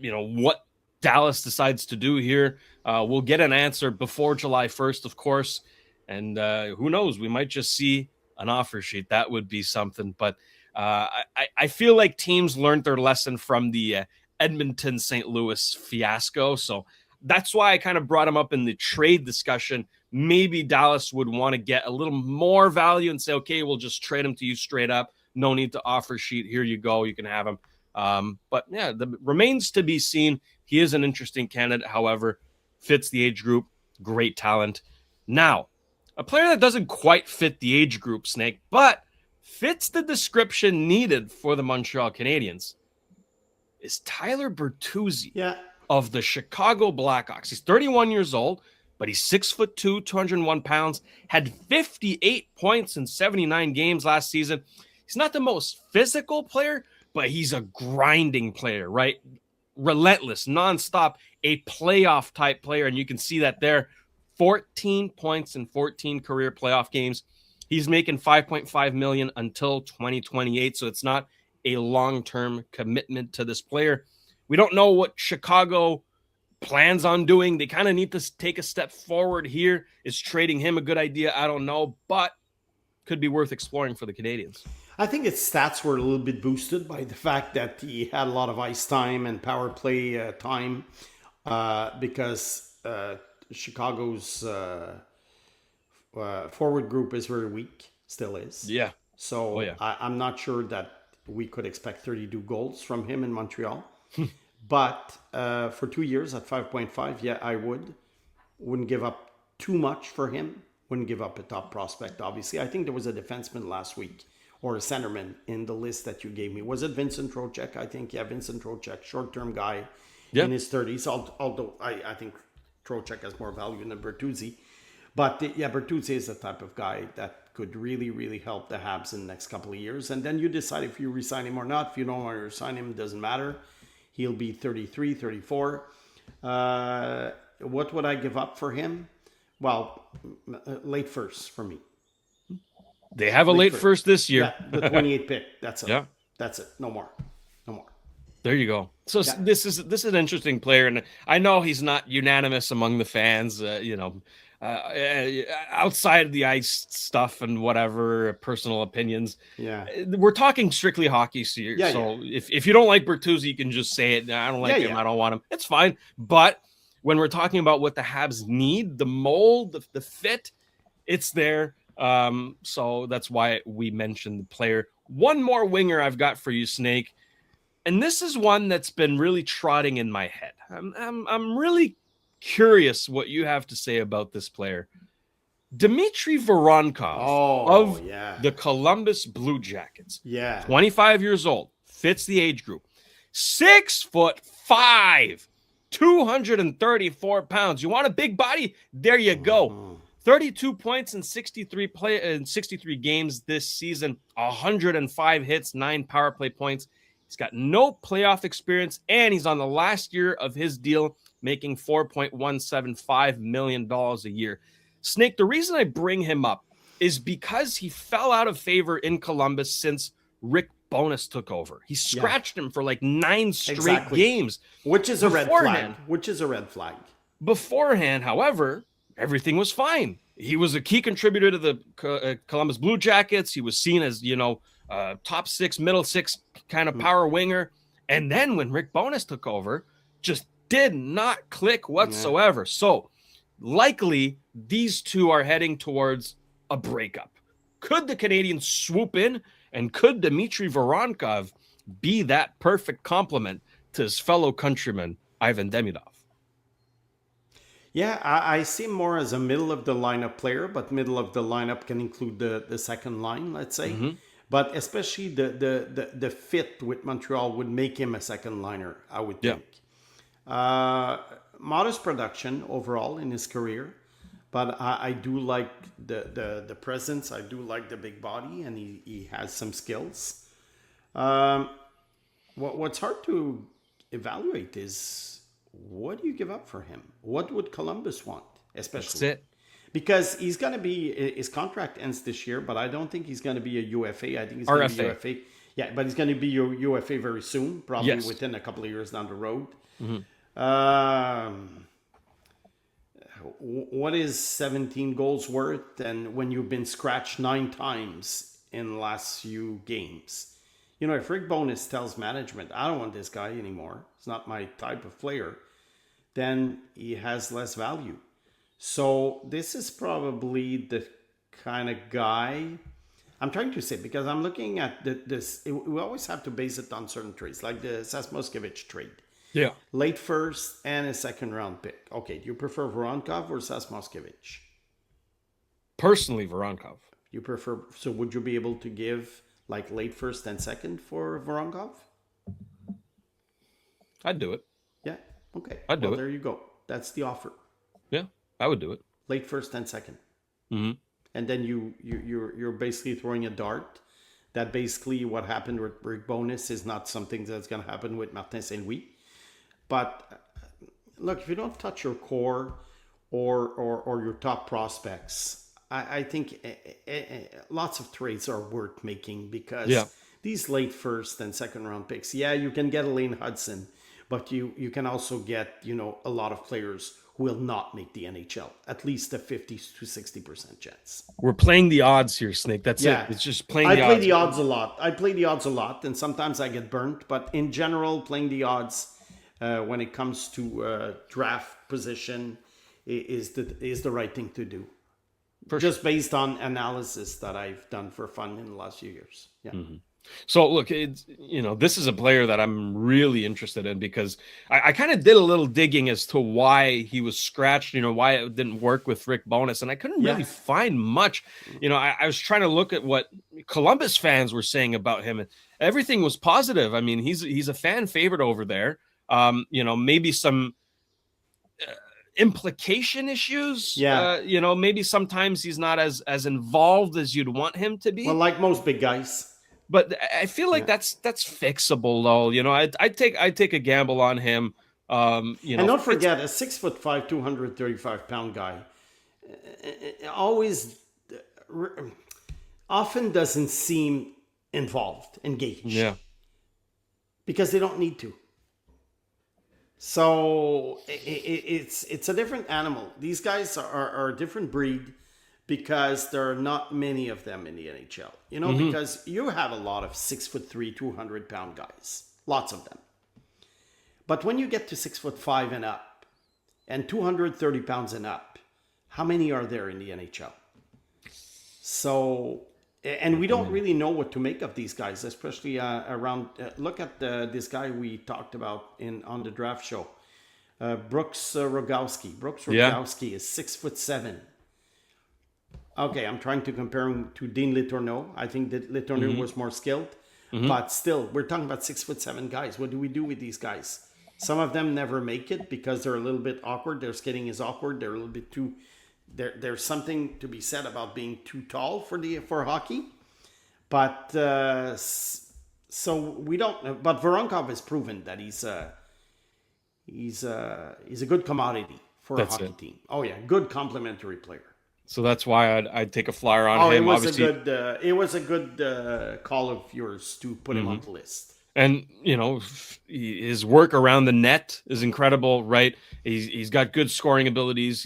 what Dallas decides to do here. We'll get an answer before July 1st, of course. And who knows, we might just see an offer sheet. That would be something. But I feel like teams learned their lesson from the Edmonton St. Louis fiasco. So that's why I kind of brought him up in the trade discussion. Maybe Dallas would want to get a little more value and say, okay, we'll just trade him to you straight up. No need to offer sheet. Here you go. You can have him. But yeah, remains to be seen. He is an interesting candidate. However, fits the age group. Great talent. Now, a player that doesn't quite fit the age group, Snake, but fits the description needed for the Montreal Canadiens is Tyler Bertuzzi of the Chicago Blackhawks. He's 31 years old, but he's 6'2", 201 pounds, had 58 points in 79 games last season. He's not the most physical player, but he's a grinding player, right? Relentless, nonstop, a playoff type player, and you can see that there. 14 points in 14 career playoff games. He's making $5.5 million until 2028, so it's not a long-term commitment to this player. We don't know what Chicago plans on doing. They kind of need to take a step forward here. Is trading him a good idea? I don't know, but could be worth exploring for the Canadiens. I think his stats were a little bit boosted by the fact that he had a lot of ice time and power play time because Chicago's forward group is very weak, still is. Yeah. So I'm not sure that we could expect 32 goals from him in Montreal. But for 2 years at 5.5, I wouldn't give up too much for him. Wouldn't give up a top prospect, obviously. I think there was a defenseman last week or a centerman in the list that you gave me. Was it Vincent Trocheck? I think, Vincent Trocheck, short-term guy in his 30s. Although I think Trocheck has more value than Bertuzzi. But Bertuzzi is the type of guy that could really, really help the Habs in the next couple of years. And then you decide if you re-sign him or not. If you don't want to re-sign him, it doesn't matter. He'll be 33, 34. What would I give up for him? Well, late first for me. They have a late first this year. Yeah, the 28th pick. That's it. Yeah. That's it. No more. No more. There you go. So this is an interesting player, and I know he's not unanimous among the fans. Outside of the ice stuff and whatever personal opinions. Yeah, we're talking strictly hockey here. Yeah, so if you don't like Bertuzzi, you can just say it. I don't like him. Yeah. I don't want him. It's fine. But when we're talking about what the Habs need, the mold, the fit, it's there. So that's why we mentioned the player. One more winger I've got for you, Snake. And this is one that's been really trotting in my head. I'm really curious what you have to say about this player. Dmitry Voronkov of the Columbus Blue Jackets. Yeah. 25 years old. Fits the age group. 6'5", 234 pounds. You want a big body? There you go. 32 points in 63 games this season. 105 hits, 9 power play points. He's got no playoff experience, and he's on the last year of his deal, making $4.175 million a year. Snake, the reason I bring him up is because he fell out of favor in Columbus since Rick Bowness took over. He scratched him for like 9 straight games. Which is a red flag. Beforehand, however, everything was fine. He was a key contributor to the Columbus Blue Jackets. He was seen as, top 6, middle 6 kind of power winger. And then when Rick Bowness took over, just did not click whatsoever. So likely these two are heading towards a breakup. Could the Canadiens swoop in, and could Dmitry Voronkov be that perfect complement to his fellow countryman, Ivan Demidov? Yeah, I see him more as a middle of the lineup player, but middle of the lineup can include the second line, let's say. Mm-hmm. But especially the fit with Montreal would make him a second liner, I would think. Modest production overall in his career, but I do like the presence. I do like the big body, and he has some skills. What's hard to evaluate is, what do you give up for him? What would Columbus want, especially? That's it. Because he's going to be, his contract ends this year, but I don't think he's going to be a UFA. I think he's going to be UFA. Yeah, but he's going to be your UFA very soon, probably within a couple of years down the road. Mm-hmm. What is 17 goals worth? And when you've been scratched 9 times in the last few games, if Rick Bowness tells management, I don't want this guy anymore, it's not my type of player, then he has less value. So this is probably the kind of guy I'm trying to say, because I'm looking at this. We always have to base it on certain trades, like the Sasmoskevich trade. Yeah. Late first and a second round pick. Okay, do you prefer Voronkov or Sasmoskevich? Personally, Voronkov. You prefer, so would you be able to give like late first and second for Voronkov? I'd do it. Yeah, okay. I'd do it. There you go. That's the offer. Yeah, I would do it. Late first and second. Mm-hmm. And then you're basically throwing a dart. That basically what happened with Rick Bowness is not something that's going to happen with Martin Saint-Louis. But look, if you don't touch your core or your top prospects, I think lots of trades are worth making, because these late first and second round picks, you can get Elaine Hudson, but you can also get, a lot of players who will not make the NHL, at least a 50 to 60% chance. We're playing the odds here, Snake. That's it. It's just playing the odds. I play the odds a lot. I play the odds a lot, and sometimes I get burnt. But in general, playing the odds when it comes to draft position is the right thing to do. Just based on analysis that I've done for fun in the last few years. Yeah. Mm-hmm. So look, it's, this is a player that I'm really interested in, because I kind of did a little digging as to why he was scratched, why it didn't work with Rick Bowness. And I couldn't really find much. I was trying to look at what Columbus fans were saying about him, and everything was positive. I mean, he's a fan favorite over there. Maybe some implication issues. Maybe sometimes he's not as involved as you'd want him to be. Well, like most big guys. But I feel like that's fixable, though. I'd take a gamble on him. And don't forget, a 6'5", 235-pound guy always often doesn't seem involved, engaged. Yeah. Because they don't need to. So it's a different animal. These guys are a different breed because there are not many of them in the NHL. You know, because you have a lot of 6'3", 200-pound guys. Lots of them. But when you get to 6'5" and up, and 230 pounds and up, how many are there in the NHL? So, and we don't really know what to make of these guys, especially around. Look at this guy we talked about on the draft show, Brooks Rogowski. Brooks Rogowski is 6'7". Okay, I'm trying to compare him to Dean Letourneau. I think that Letourneau was more skilled, but still, we're talking about 6'7" guys. What do we do with these guys? Some of them never make it because they're a little bit awkward. Their skating is awkward. They're a little bit too. There's something to be said about being too tall for hockey, but so we don't. But Voronkov has proven that he's a good commodity for a hockey team. Oh yeah, good complementary player. So that's why I'd take a flyer on him. It was a good call of yours to put him on the list. And, you know, his work around the net is incredible, right? He's got good scoring abilities.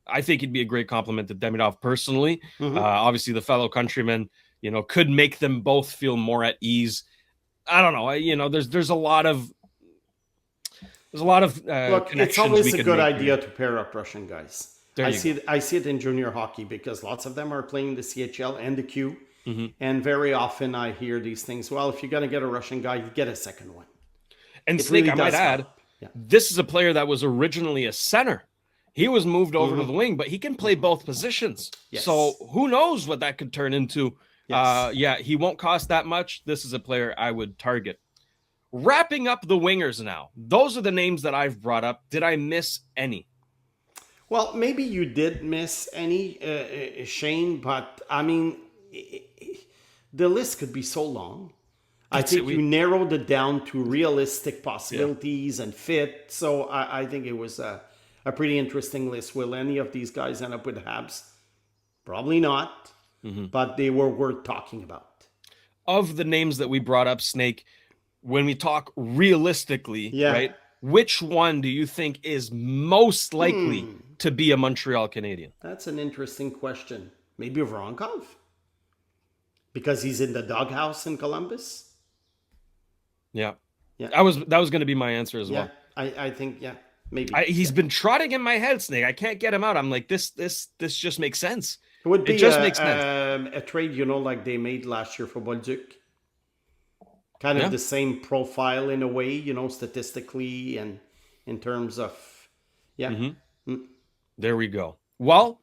I think he'd be a great compliment to Demidov personally. Obviously, the fellow countryman, you know, could make them both feel more at ease. I don't know. There's a lot of Look, it's always a good idea here to pair up Russian guys. I see it in junior hockey because lots of them are playing the CHL and the Q. And very often I hear these things. Well, if you're going to get a Russian guy, you get a second one. And Snake, really I might add, this is a player that was originally a center. He was moved over to the wing, but he can play both positions. Yes. So who knows what that could turn into. Yes. He won't cost that much. This is a player I would target. Wrapping up the wingers now. Those are the names that I've brought up. Did I miss any? Well, maybe you did miss any, Shayne, but I mean, the list could be so long. I think you narrowed it down to realistic possibilities and fit. So I think it was a pretty interesting list. Will any of these guys end up with Habs? Probably not, but they were worth talking about. Of the names that we brought up, Snake, when we talk realistically, right? Which one do you think is most likely to be a Montreal Canadien? That's an interesting question. Maybe Voronkov? Because he's in the doghouse in Columbus? Yeah. That was going to be my answer as well. I think, maybe. He's been trotting in my head, Snake. I can't get him out. I'm like, this just makes sense. It would be a trade, like they made last year for Bolduc. Kind of the same profile in a way, statistically and in terms of, There we go. Well,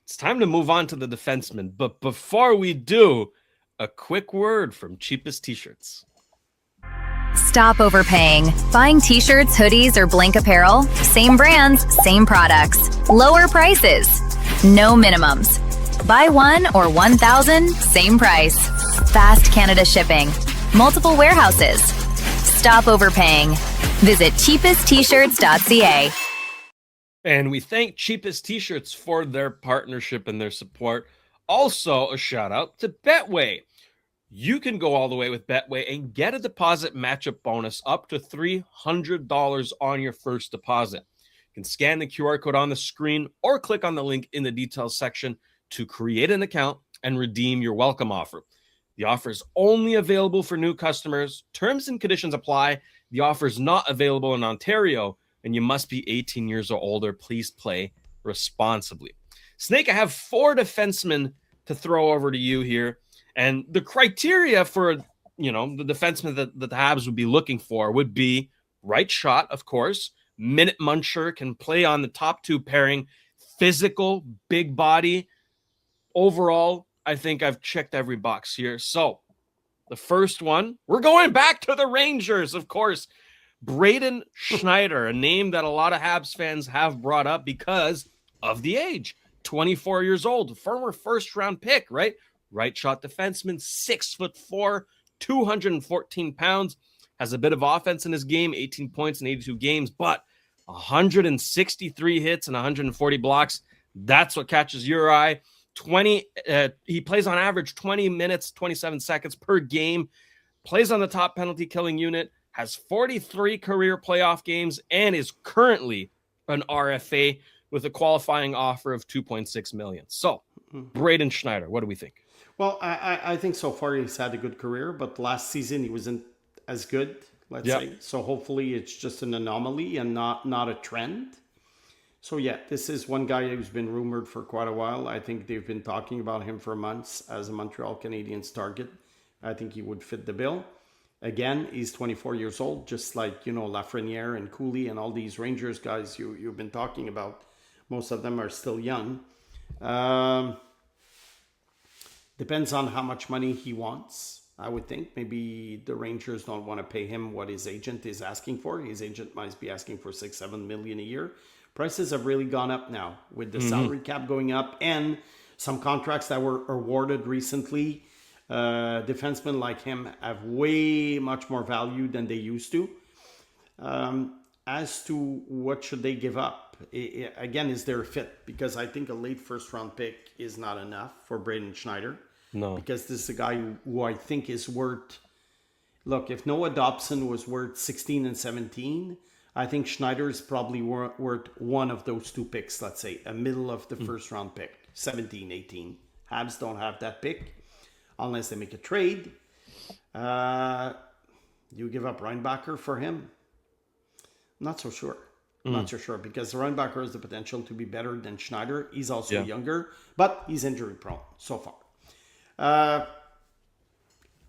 it's time to move on to the defenseman. But before we do, a quick word from Cheapest T-Shirts. Stop overpaying. Buying t-shirts, hoodies, or blank apparel? Same brands, same products. Lower prices. No minimums. Buy one or 1,000, same price. Fast Canada shipping. Multiple warehouses. Stop overpaying. Visit cheapestt-shirts.ca. And we thank Cheapest T-Shirts for their partnership and their support. Also, a shout out to Betway. You can go all the way with Betway and get a deposit matchup bonus up to $300 on your first deposit. You can scan the QR code on the screen or click on the link in the details section to create an account and redeem your welcome offer. The offer is only available for new customers. Terms and conditions apply. The offer is not available in Ontario, and you must be 18 years or older. Please play responsibly. Snake, I have 4 defensemen to throw over to you here. And the criteria for, the defenseman that the Habs would be looking for would be right shot, of course. Minute muncher, can play on the top 2 pairing. Physical, big body. Overall, I think I've checked every box here. So the first one, we're going back to the Rangers, of course. Braden Schneider, a name that a lot of Habs fans have brought up because of the age. 24 years old, former first-round pick, right? Right shot defenseman, 6'4", 214 pounds, has a bit of offense in his game, 18 points in 82 games, but 163 hits and 140 blocks. That's what catches your eye. He plays on average 20 minutes, 27 seconds per game, plays on the top penalty killing unit, has 43 career playoff games, and is currently an RFA with a qualifying offer of $2.6 million. So, Braden Schneider, what do we think? Well, I think so far he's had a good career, but last season he wasn't as good, let's say. So hopefully it's just an anomaly and not a trend. So yeah, this is one guy who's been rumored for quite a while. I think they've been talking about him for months as a Montreal Canadiens target. I think he would fit the bill. Again, he's 24 years old, just like, Lafreniere and Cooley and all these Rangers guys you've been talking about. Most of them are still young. Depends on how much money he wants, I would think. Maybe the Rangers don't want to pay him what his agent is asking for. His agent might be asking for $6-7 million a year. Prices have really gone up now with the salary cap going up and some contracts that were awarded recently. Defensemen like him have way much more value than they used to. As to what should they give up, again, is there a fit? Because I think a late first round pick is not enough for Braden Schneider. No. Because this is a guy who I think is worth... Look, if Noah Dobson was worth 16 and 17, I think Schneider is probably worth one of those two picks, let's say, a middle of the first round pick, 17, 18. Habs don't have that pick unless they make a trade. You give up Reinbacher for him? Not so sure. Not so sure, because Reinbacher has the potential to be better than Schneider. He's also younger, but he's injury prone so far.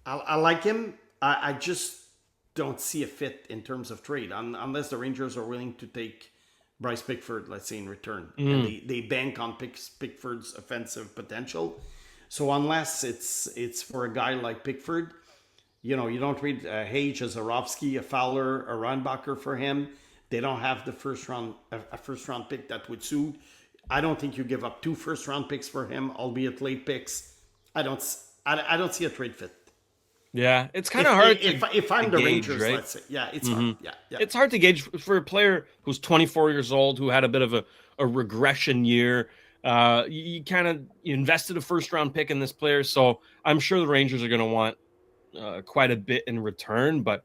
I like him. I just don't see a fit in terms of trade unless the Rangers are willing to take Bryce Pickford, let's say, in return. And they bank on Pickford's offensive potential. So unless it's for a guy like Pickford, you don't trade a Hage, a Zarovsky, a Fowler, a Reinbacher for him. They don't have the first round pick that would suit. I don't think you give up 2 first round picks for him, albeit late picks. I don't see a trade fit. Yeah, it's kind of hard. If I'm the gauge, Rangers, right? let's say, it's hard. Yeah, It's hard to gauge for a player who's 24 years old, who had a bit of a regression year. You invested a first round pick in this player, so I'm sure the Rangers are going to want quite a bit in return. But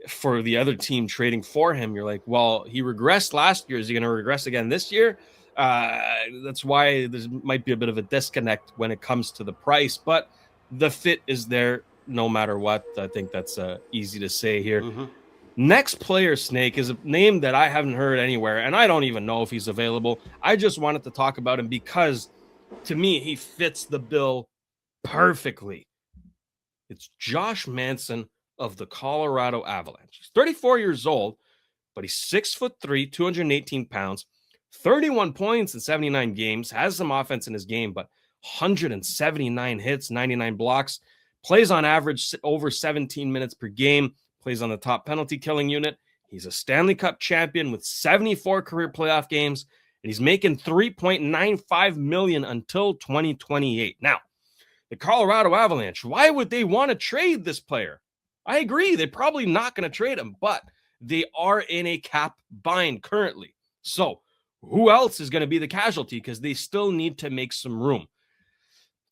for the other team trading for him, you're like, well, he regressed last year. Is he going to regress again this year? That's why there might be a bit of a disconnect when it comes to the price, but the fit is there no matter what. I think that's easy to say here. Next player, Snake, is a name that I haven't heard anywhere, and I don't even know if he's available. I just wanted to talk about him because, to me, he fits the bill perfectly. It's Josh Manson of the Colorado Avalanche. He's 34 years old, but he's 6'3", 218 pounds, 31 points in 79 games, has some offense in his game, but 179 hits, 99 blocks, plays on average over 17 minutes per game, plays on the top penalty killing unit. He's a Stanley Cup champion with 74 career playoff games, and he's making $3.95 million until 2028. Now, the Colorado Avalanche, why would they want to trade this player? I agree, they're probably not going to trade him, but they are in a cap bind currently. So who else is going to be the casualty? Because they still need to make some room.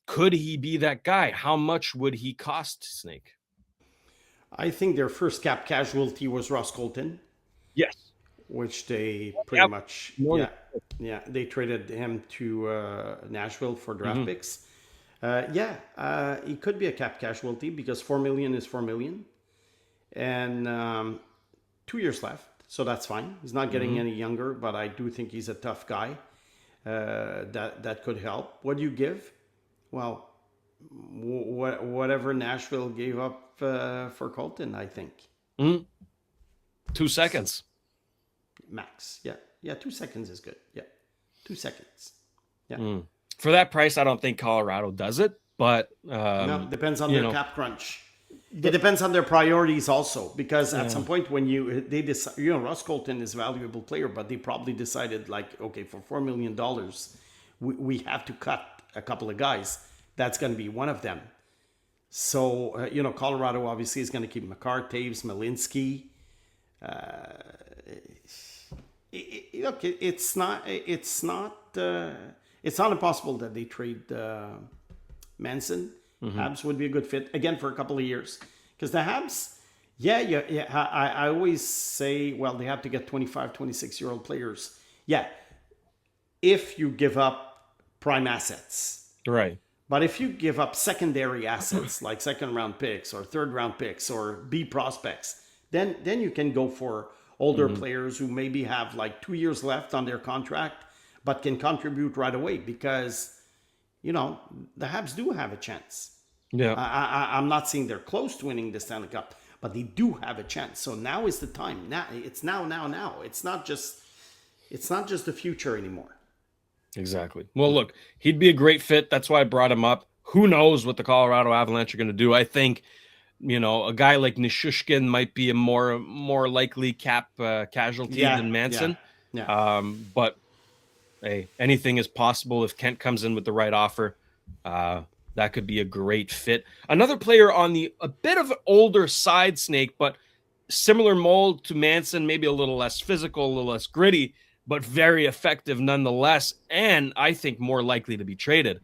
Could he be that guy? How much would he cost, Snake? I think their first cap casualty was Ross Colton. Yes. Which they pretty much, they traded him to Nashville for draft picks. He could be a cap casualty because $4 million is $4 million. And 2 years left, so that's fine. He's not getting any younger, but I do think he's a tough guy. That could help. What do you give? Well, whatever Nashville gave up for Colton, I think. 2 seconds. Max. Yeah, 2 seconds is good. Yeah, 2 seconds. Yeah. For that price, I don't think Colorado does it, but... no, depends on their cap crunch. It depends on their priorities also, because at some point when they decide, Ross Colton is a valuable player, but they probably decided okay, for $4 million, we have to cut a couple of guys. That's going to be one of them. So, Colorado obviously is going to keep Makar, Taves, Malinsky. Look, it's not It's not impossible that they trade Manson. Habs would be a good fit again for a couple of years, because the Habs, I always say, well, they have to get 25, 26-year-old players. Yeah, if you give up prime assets. Right. But if you give up secondary assets like second-round picks or third-round picks or B prospects, then you can go for older players who maybe have like 2 years left on their contract, but can contribute right away, because, you know, the Habs do have a chance. Yeah. I'm not saying they're close to winning the Stanley Cup, but they do have a chance. So now is the time. Now it's now. It's not just the future anymore. Exactly. Well, look, he'd be a great fit. That's why I brought him up. Who knows what the Colorado Avalanche are going to do? I think, you know, a guy like Nishushkin might be a more likely cap casualty than Manson. Yeah. But hey, anything is possible if Kent comes in with the right offer. That could be a great fit. Another player on a bit of an older side, Snake, but similar mold to Manson, maybe a little less physical, a little less gritty, but very effective nonetheless, and I think more likely to be traded,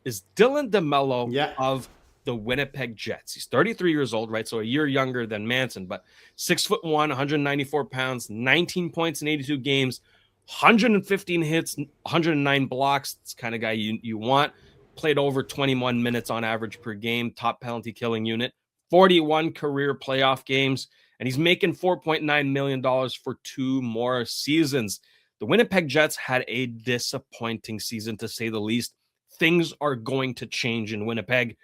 is Dylan DeMello of the Winnipeg Jets. He's 33 years old, right? So a year younger than Manson, but 6'1", 194 pounds, 19 points in 82 games, 115 hits, 109 blocks. It's the kind of guy you want. Played over 21 minutes on average per game, top penalty killing unit, 41 career playoff games, and he's making $4.9 million for 2 more seasons. The Winnipeg Jets had a disappointing season, to say the least. Things are going to change in Winnipeg.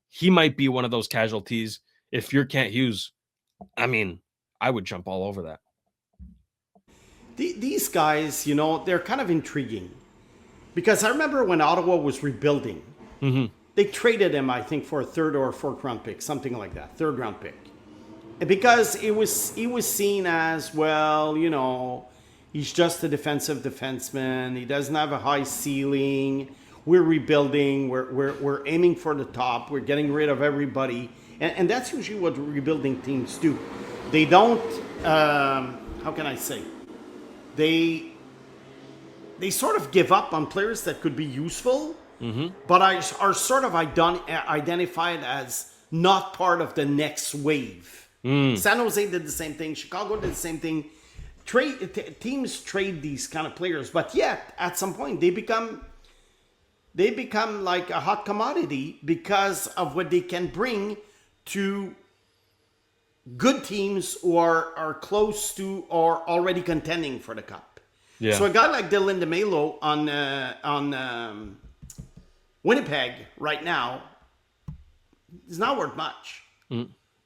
He might be one of those casualties. If you're Kent Hughes, I mean, I would jump all over that. These guys, you know, they're kind of intriguing. Because I remember when Ottawa was rebuilding, they traded him, I think, for a third or fourth round pick, something like that, third round pick. Because he was seen as, well, you know, he's just a defenseman. He doesn't have a high ceiling. We're rebuilding. We're aiming for the top. We're getting rid of everybody. And that's usually what rebuilding teams do. They don't, how can I say? They sort of give up on players that could be useful, but are sort of identified as not part of the next wave. San Jose did the same thing. Chicago did the same thing. Teams trade these kind of players, but yet at some point they become like a hot commodity because of what they can bring to good teams who are close to or already contending for the cup. Yeah. So a guy like Dylan DeMello on Winnipeg right now is not worth much.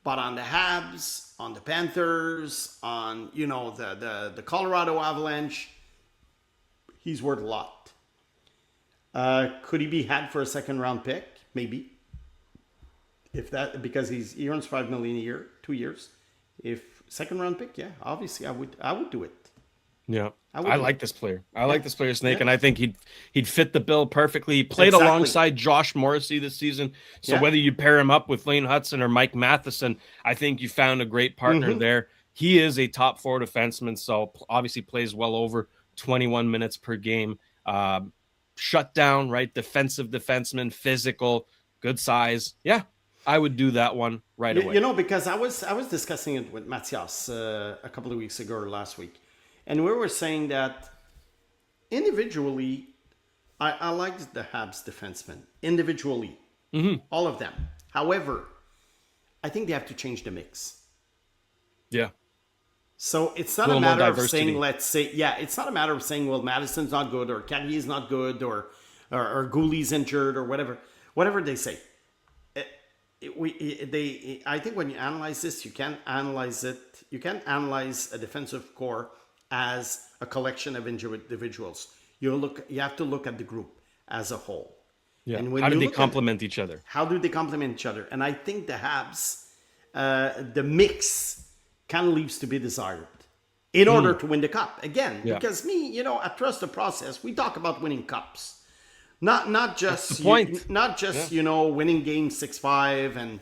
But on the Habs, on the Panthers, on, you know, the Colorado Avalanche, he's worth a lot. Could he be had for a second round pick? Maybe. Because he earns $5 million a year, 2 years. If second round pick, yeah, obviously I would do it. Yeah, I like this player. I like this player, Snake, and I think he'd fit the bill perfectly. He played alongside Josh Morrissey this season, so whether you pair him up with Lane Hudson or Mike Matheson, I think you found a great partner there. He is a top 4 defenseman, so obviously plays well over 21 minutes per game. Shut down, right? Defensive defenseman, physical, good size. Yeah, I would do that one right away. You know, because I was discussing it with Matthias a couple of weeks ago or last week. And we were saying that individually, I like the Habs defensemen. Individually. All of them. However, I think they have to change the mix. Yeah. So it's not a matter of saying, it's not a matter of saying, well, Madison's not good or Carrier's not good or Gouli's injured or whatever. Whatever they say. I think when you analyze this, you can't analyze it. You can't analyze a defensive core as a collection of individuals. You have to look at the group as a whole. Yeah. And how do they complement each other? How do they complement each other? And I think the Habs, the mix kind of leaves to be desired in order to win the cup. Again, because I trust the process. We talk about winning cups. Not just winning games 6-5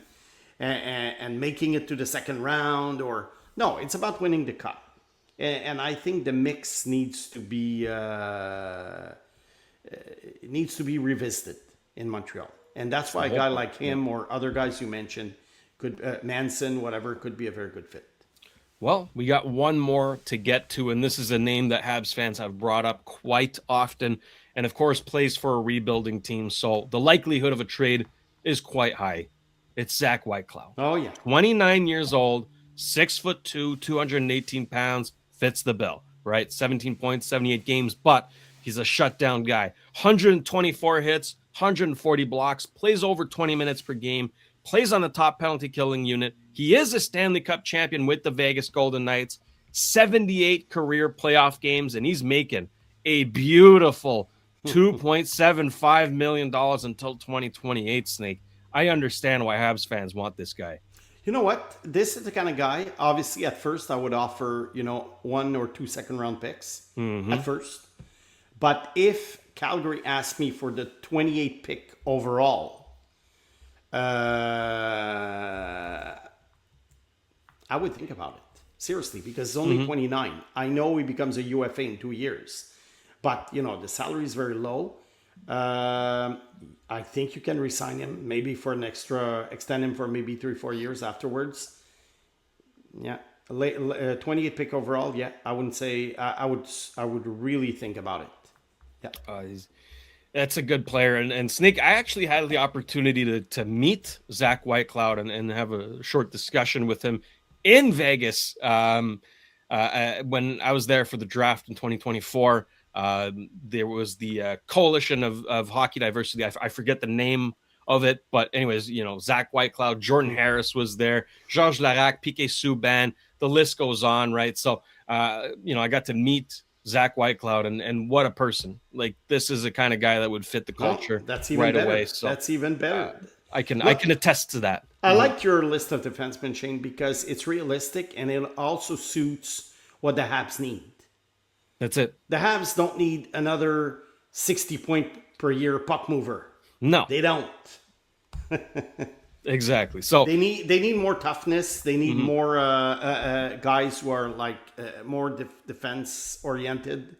and making it to the second round no, it's about winning the cup. And I think the mix needs to be needs to be revisited in Montreal. And that's why a guy like him or other guys you mentioned, Manson, whatever, could be a very good fit. Well, we got one more to get to, and this is a name that Habs fans have brought up quite often, and of course plays for a rebuilding team, so the likelihood of a trade is quite high. It's Zach Whitecloud. Oh, yeah. 29 years old, 6'2", 218 pounds, fits the bill, right? 17 points, 78 games, but he's a shutdown guy. 124 hits, 140 blocks, plays over 20 minutes per game, plays on the top penalty killing unit. He is a Stanley Cup champion with the Vegas Golden Knights, 78 career playoff games, and he's making a beautiful $2.75 million until 2028, Snake. I understand why Habs fans want this guy. You know what? This is the kind of guy, obviously, at first I would offer, 1 or 2 second-round picks at first. But if Calgary asked me for the 28th pick overall, I would think about it. Seriously, because it's only 29. I know he becomes a UFA in 2 years. But, the salary is very low. I think you can re-sign him, maybe for an extend him for maybe 3-4 years afterwards. Yeah, 28th pick overall. Yeah, I wouldn't say I would really think about it. Yeah, that's a good player. And Snake, I actually had the opportunity to meet Zach Whitecloud and have a short discussion with him in Vegas when I was there for the draft in 2024. There was the Coalition of Hockey Diversity. I forget the name of it, but anyways, Zach Whitecloud, Jordan Harris was there, Georges Larac, Piquet Subban, the list goes on, right? So, I got to meet Zach Whitecloud, and what a person. Like, this is the kind of guy that would fit the culture that's even right better. away. So that's even better. I can attest to that. I like your list of defensemen, Shayne, because it's realistic and it also suits what the Habs need. That's it. The Habs don't need another 60 point per year puck mover. No, they don't. Exactly. So they need more toughness. They need more guys who are like more defense oriented.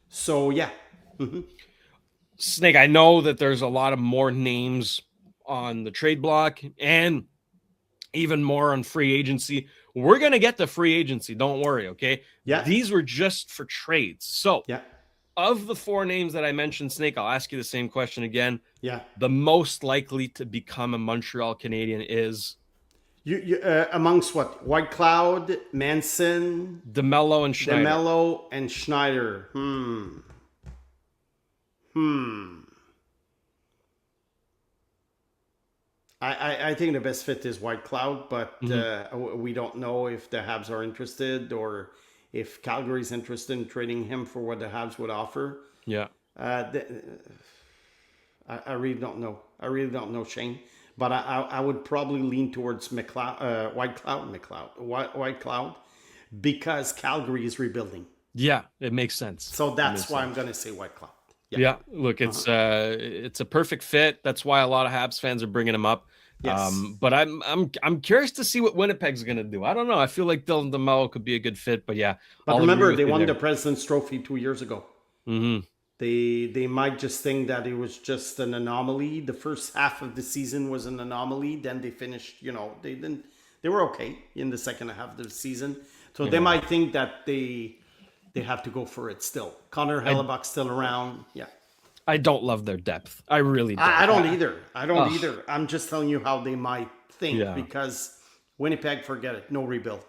So yeah. Snake, I know that there's a lot of more names on the trade block and even more on free agency. We're going to get to free agency. Don't worry. Okay. Yeah. These were just for trades. So yeah. Of the 4 names that I mentioned, Snake, I'll ask you the same question again. Yeah. The most likely to become a Montreal Canadian is you amongst what? Whitecloud, Manson, DeMello and Schneider. I think the best fit is Whitecloud, but we don't know if the Habs are interested or if Calgary's interested in trading him for what the Habs would offer. Yeah. I really don't know. Shayne. But I would probably lean towards Whitecloud because Calgary is rebuilding. Yeah, it makes sense. So that's why I'm going to say Whitecloud. Yeah, look, it's a perfect fit. That's why a lot of Habs fans are bringing him up. Yes. But I'm curious to see what Winnipeg's going to do. I don't know. I feel like Dylan DeMello could be a good fit, but yeah. But remember, they won the President's Trophy 2 years ago. They might just think that it was just an anomaly. The first half of the season was an anomaly. Then they finished. They were okay in the second half of the season. So they might think that they have to go for it still. Connor Hellebuck's still around. Yeah. I don't love their depth. I really don't. I don't either. Either. I'm just telling you how they might think because Winnipeg, forget it. No rebuild.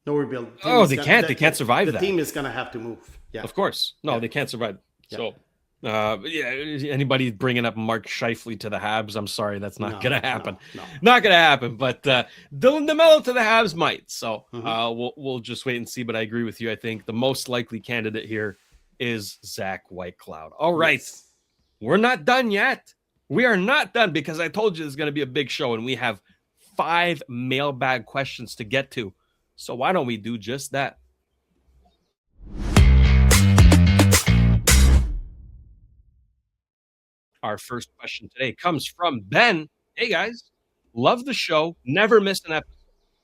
They can't. They can't survive that. The team is going to have to move. Yeah. Of course. No, they can't survive. Yeah. So, anybody bringing up Mark Scheifele to the Habs, I'm sorry, that's not going to happen. No. Not going to happen. But Dylan DeMello to the Habs might. So we'll just wait and see. But I agree with you. I think the most likely candidate here is Zach Whitecloud. All right. Yes. We're not done yet. We are not done because I told you there's going to be a big show and we have 5 mailbag questions to get to. So why don't we do just that? Our first question today comes from Ben. Hey guys, love the show. Never missed an episode.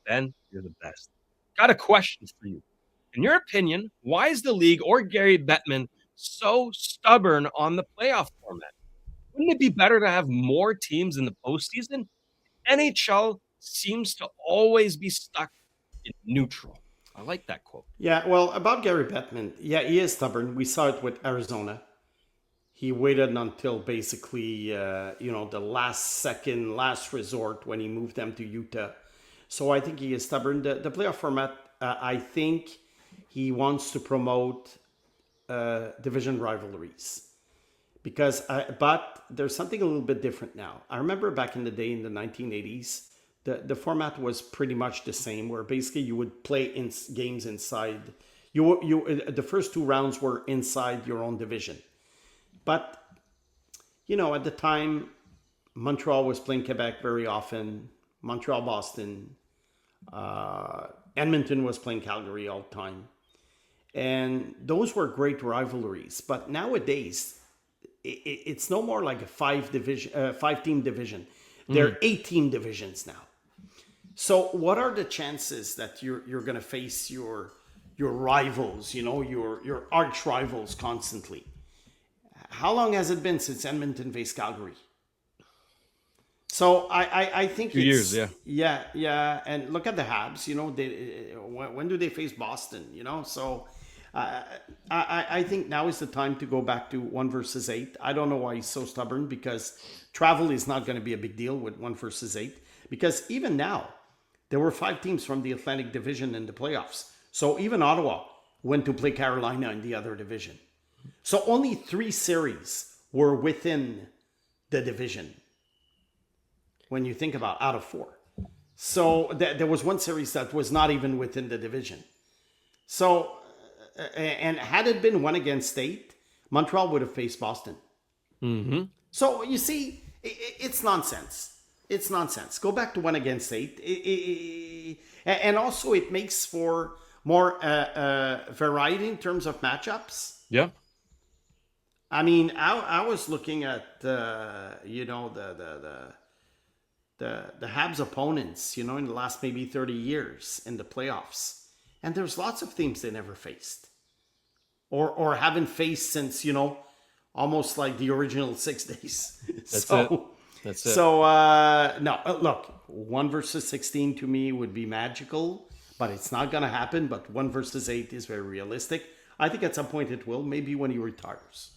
Ben, you're the best. Got a question for you. In your opinion, why is the league or Gary Bettman so stubborn on the playoff format? Wouldn't it be better to have more teams in the postseason? NHL seems to always be stuck in neutral. I like that quote. Yeah, well, about Gary Bettman, yeah, he is stubborn. We saw it with Arizona. He waited until basically, the last second, last resort when he moved them to Utah. So I think he is stubborn. The playoff format, I think he wants to promote division rivalries. But there's something a little bit different now. I remember back in the day in the 1980s, the format was pretty much the same, where basically you would play games inside. The first two rounds were inside your own division. But, at the time, Montreal was playing Quebec very often. Montreal, Boston. Edmonton was playing Calgary all the time. And those were great rivalries. But nowadays, it's no more like a five-team division. There are 8-team divisions now. So what are the chances that you're going to face your rivals, your arch rivals constantly? How long has it been since Edmonton faced Calgary? So I think 2 years, yeah. Yeah. And look at the Habs, when do they face Boston, So I think now is the time to go back to 1 versus 8. I don't know why he's so stubborn, because travel is not going to be a big deal with 1 versus 8. Because even now, there were 5 teams from the Atlantic Division in the playoffs. So even Ottawa went to play Carolina in the other division. So only 3 series were within the division, when you think about out of 4. So there was 1 series that was not even within the division. So, and had it been 1 against 8, Montreal would have faced Boston. Mm-hmm. So you see, it's nonsense. It's nonsense. Go back to 1 against 8. And also it makes for more variety in terms of matchups. Yeah. I mean, I was looking at the Habs opponents, in the last maybe 30 years in the playoffs, and there's lots of teams they never faced, or haven't faced since almost like the original 6 days. That's it. So no, look, 1 versus 16 to me would be magical, but it's not gonna happen. But 1 versus 8 is very realistic. I think at some point it will, maybe when he retires.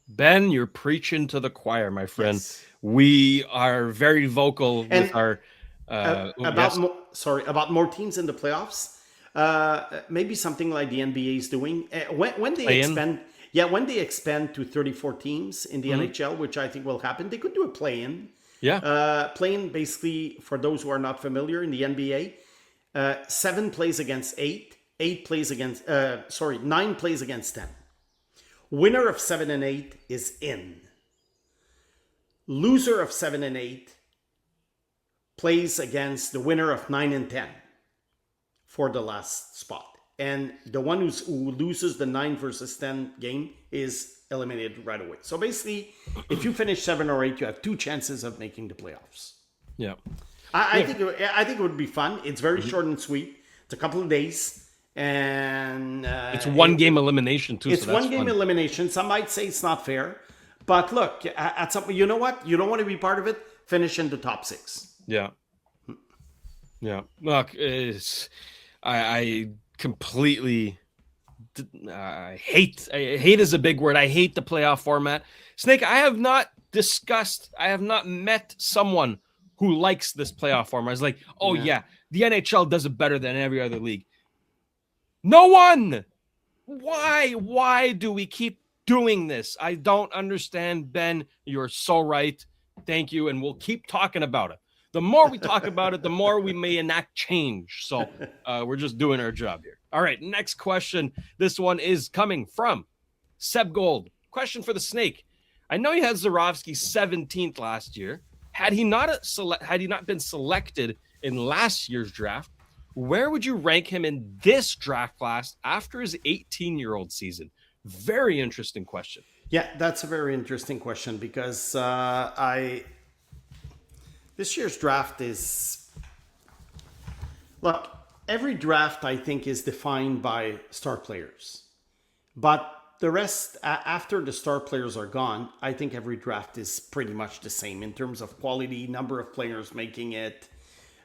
Ben, you're preaching to the choir, my friend. Yes. We are very vocal with our about more teams in the playoffs. Maybe something like the NBA is doing when they expand to 34 teams in the NHL, which I think will happen. They could do a play-in. Yeah. Play-in, basically, for those who are not familiar, in the NBA, 7 plays against 8. 9 plays against 10. Winner of 7 and 8 is in. Loser of 7 and 8 plays against the winner of 9 and 10 for the last spot. And the one who loses the 9 versus 10 game is eliminated right away. So basically, if you finish 7 or 8, you have 2 chances of making the playoffs. Yeah. I think it would be fun. It's very short and sweet. It's a couple of days. And it's 1 game elimination too. It's so that's 1 game fun. elimination. Some might say it's not fair, but look, at some, you know what? You don't want to be part of it. Finish in the top 6. Yeah. Look, I completely hate is a big word. I hate the playoff format. Snake, I have not met someone who likes this playoff format. It's like, yeah, the NHL does it better than every other league. No one. Why do we keep doing this? I don't understand, Ben. You're so right. Thank you. And we'll keep talking about it. The more we talk about it, the more we may enact change. So we're just doing our job here. All right, next question. This one is coming from Seb Gold. Question for the Snake. I know you had Zarovsky 17th last year. Had he not been selected in last year's draft, where would you rank him in this draft class after his 18-year-old season? Very interesting question. Yeah, that's a very interesting question because this year's draft is... Look, every draft, I think, is defined by star players. But the rest, after the star players are gone, I think every draft is pretty much the same in terms of quality, number of players making it.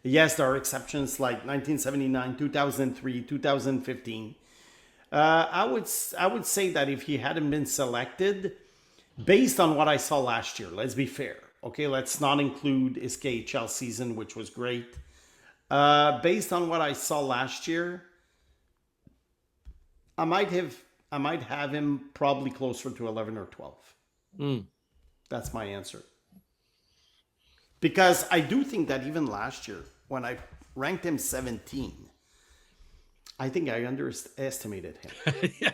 Yes, there are exceptions like 1979, 2003, 2015. I would say that if he hadn't been selected, based on what I saw last year, let's be fair. Okay, let's not include his KHL season, which was great. Based on what I saw last year, I might have him probably closer to 11 or 12. That's my answer. Because I do think that even last year, when I ranked him 17, I think I underestimated him. Yeah,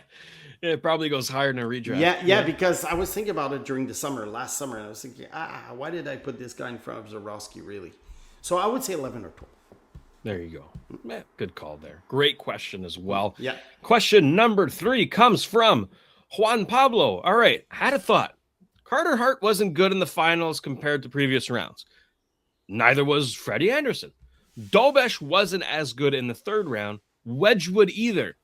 it probably goes higher in a redraft. Yeah, because I was thinking about it during the last summer, and I was thinking, why did I put this guy in front of Zborowski, really? So I would say 11 or 12. There you go. Yeah, good call there. Great question as well. Yeah. Question number 3 comes from Juan Pablo. All right, had a thought. Carter Hart wasn't good in the finals compared to previous rounds. Neither was Freddie Anderson. Dobesh wasn't as good in the third round. Wedgwood either.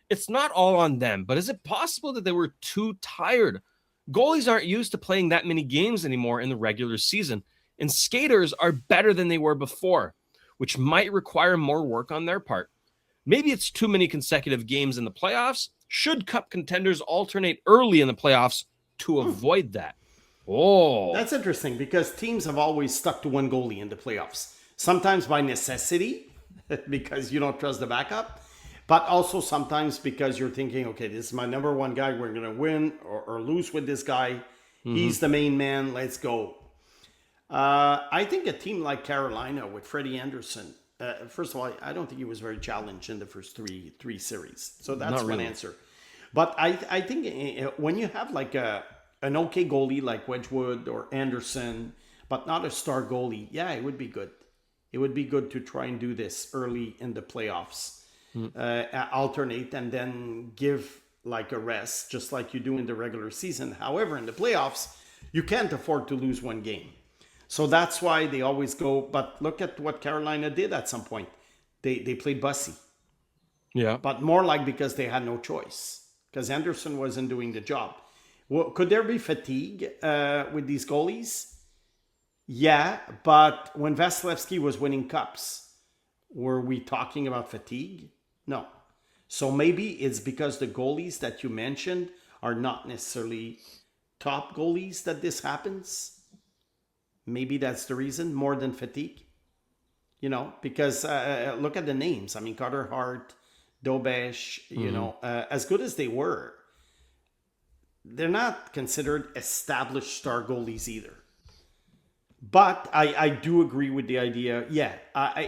It's not all on them, but is it possible that they were too tired? Goalies aren't used to playing that many games anymore in the regular season, and skaters are better than they were before, which might require more work on their part. Maybe it's too many consecutive games in the playoffs. Should cup contenders alternate early in the playoffs to avoid that? Oh, That's interesting because teams have always stuck to one goalie in the playoffs. Sometimes by necessity, because you don't trust the backup, but also sometimes because you're thinking, okay, this is my number one guy. We're going to win or lose with this guy. Mm-hmm. He's the main man. Let's go. I think a team like Carolina with Freddie Anderson, first of all, I don't think he was very challenged in the first three series. So that's one answer. But I think when you have like an okay goalie like Wedgwood or Anderson, but not a star goalie, yeah, it would be good. It would be good to try and do this early in the playoffs. Alternate and then give like a rest, just like you do in the regular season. However, in the playoffs, you can't afford to lose one game. So that's why they always go. But look at what Carolina did at some point. They played Bussy. Yeah. But more like because they had no choice. Because Anderson wasn't doing the job. Well, could there be fatigue with these goalies? Yeah, but when Vasilevsky was winning cups, were we talking about fatigue? No. So maybe it's because the goalies that you mentioned are not necessarily top goalies that this happens. Maybe that's the reason, more than fatigue. You know, because look at the names. I mean, Carter Hart, Dobesh, you know, as good as they were, they're not considered established star goalies either. But I do agree with the idea. Yeah,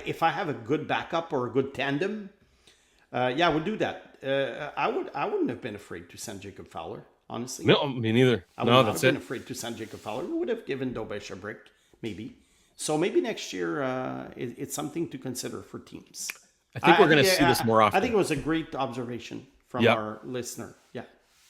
if I have a good backup or a good tandem, I would do that. I wouldn't have been afraid to send Jacob Fowler, honestly. No, me neither. I would not have been afraid to send Jacob Fowler. We would have given Dobesh a break, maybe. So maybe next year it's something to consider for teams. I think we're going to see this more often. I think it was a great observation from our listener. Yeah.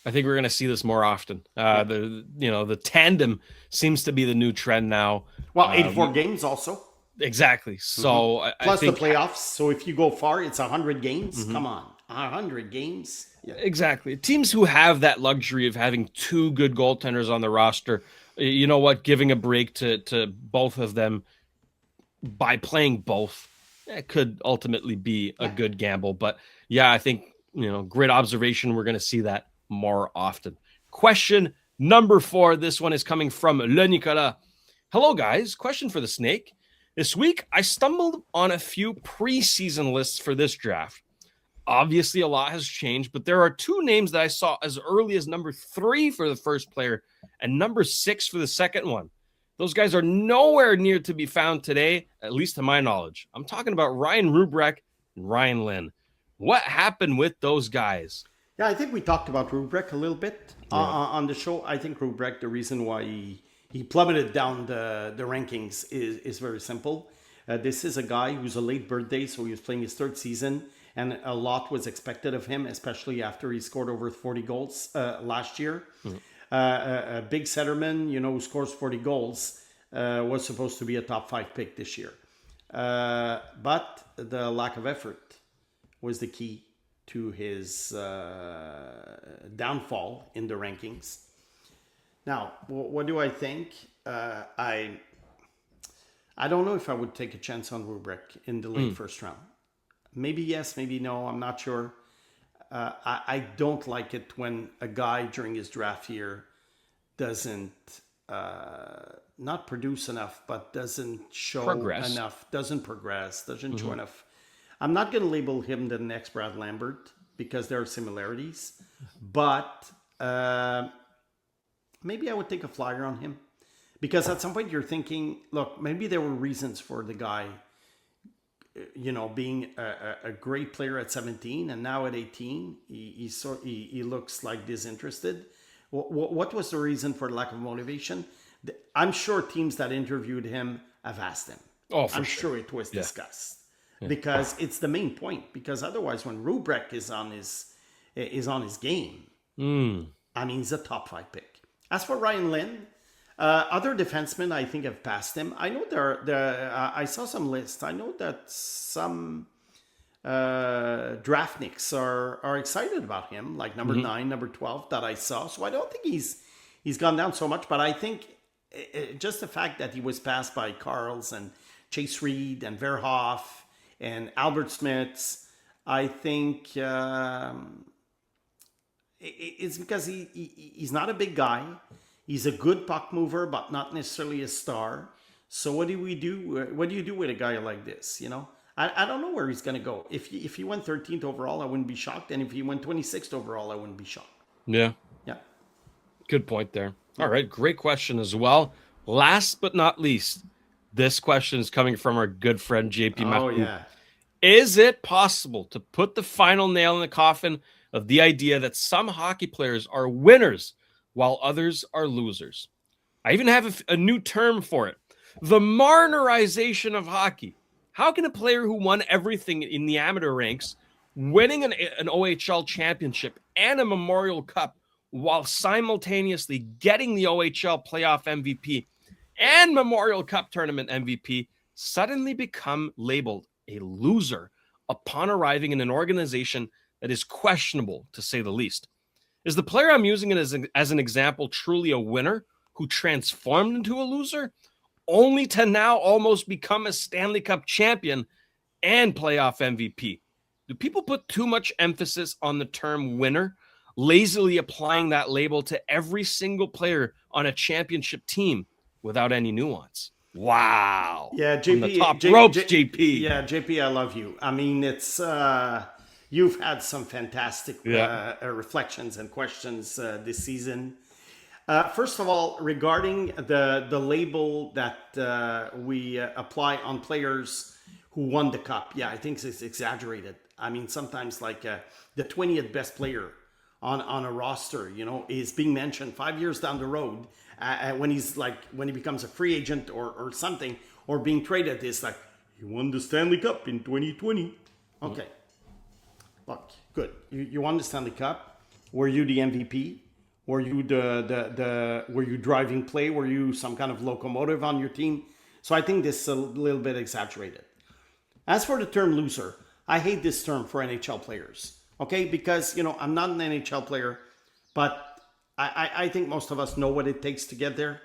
I think we're going to see this more often. The tandem seems to be the new trend now. Well, 84 games also. Exactly. So plus I think, the playoffs. So if you go far, it's 100 games. Come on, 100 games. Yeah. Exactly. Teams who have that luxury of having two good goaltenders on the roster, you know what? Giving a break to both of them by playing both, it could ultimately be a good gamble. But yeah, I think great observation. We're going to see that more often. Question number 4. This one is coming from Le Nicolas. Hello, guys. Question for the Snake. This week, I stumbled on a few preseason lists for this draft. Obviously, a lot has changed, but there are 2 names that I saw as early as number 3 for the first player and number 6 for the second one. Those guys are nowhere near to be found today, at least to my knowledge. I'm talking about Ryan Rubrek and Ryan Lynn. What happened with those guys? Yeah, I think we talked about Rubrek a little bit on the show. I think Rubrek, the reason why he plummeted down the rankings is very simple. This is a guy who's a late birthday, so he was playing his 3rd season, and a lot was expected of him, especially after he scored over 40 goals last year. A big centerman, who scores 40 goals, was supposed to be a top 5 pick this year. But the lack of effort was the key to his downfall in the rankings. Now, what do I think? I don't know if I would take a chance on Rubrick in the late first round. Maybe yes, maybe no. I'm not sure. I don't like it when a guy during his draft year doesn't not produce enough, but doesn't show enough, doesn't progress, doesn't show enough. I'm not going to label him the next Brad Lambert because there are similarities, but maybe I would take a flyer on him because at some point you're thinking, look, maybe there were reasons for the guy, being a great player at 17 and now at 18, he looks like disinterested. What was the reason for lack of motivation? I'm sure teams that interviewed him have asked him. Oh, for I'm sure it was discussed because it's the main point. Because otherwise, when Rubrick is on his game, I mean, he's a top 5 pick. As for Ryan Lynn, other defensemen I think have passed him. I know I saw some lists. I know that some draftniks are excited about him, like number 9, number 12 that I saw. So I don't think he's gone down so much, but I think just the fact that he was passed by Carls and Chase Reed and Verhoff and Albert Smits, I think it's because he's not a big guy. He's a good puck mover, but not necessarily a star. So what do we do? What do you do with a guy like this? I don't know where he's going to go. If he went 13th overall, I wouldn't be shocked. And if he went 26th overall, I wouldn't be shocked. Yeah. Yeah. Good point there. All right. Great question as well. Last but not least, this question is coming from our good friend, JP Marcoux. Oh, yeah. Is it possible to put the final nail in the coffin of the idea that some hockey players are winners while others are losers? I even have a new term for it. The Marnerization of hockey. How can a player who won everything in the amateur ranks, winning an OHL championship and a Memorial Cup, while simultaneously getting the OHL playoff MVP and Memorial Cup tournament MVP, suddenly become labeled a loser upon arriving in an organization that is questionable, to say the least? Is the player I'm using it as an example truly a winner who transformed into a loser, only to now almost become a Stanley Cup champion and playoff MVP? Do people put too much emphasis on the term winner, lazily applying that label to every single player on a championship team without any nuance? Wow. Yeah, JP. From the top ropes, JP. Yeah, JP, I love you. I mean, it's you've had some fantastic reflections and questions this season. First of all, regarding the label that we apply on players who won the cup, yeah, I think it's exaggerated. I mean, sometimes like the 20th best player on a roster, is being mentioned 5 years down the road when he becomes a free agent or something, or being traded. It's like, he won the Stanley Cup in 2020. Okay, look, good. You won the Stanley Cup. Were you the MVP? Were you were you driving play? Were you some kind of locomotive on your team? So I think this is a little bit exaggerated. As for the term loser, I hate this term for NHL players. Okay, because I'm not an NHL player, but I think most of us know what it takes to get there.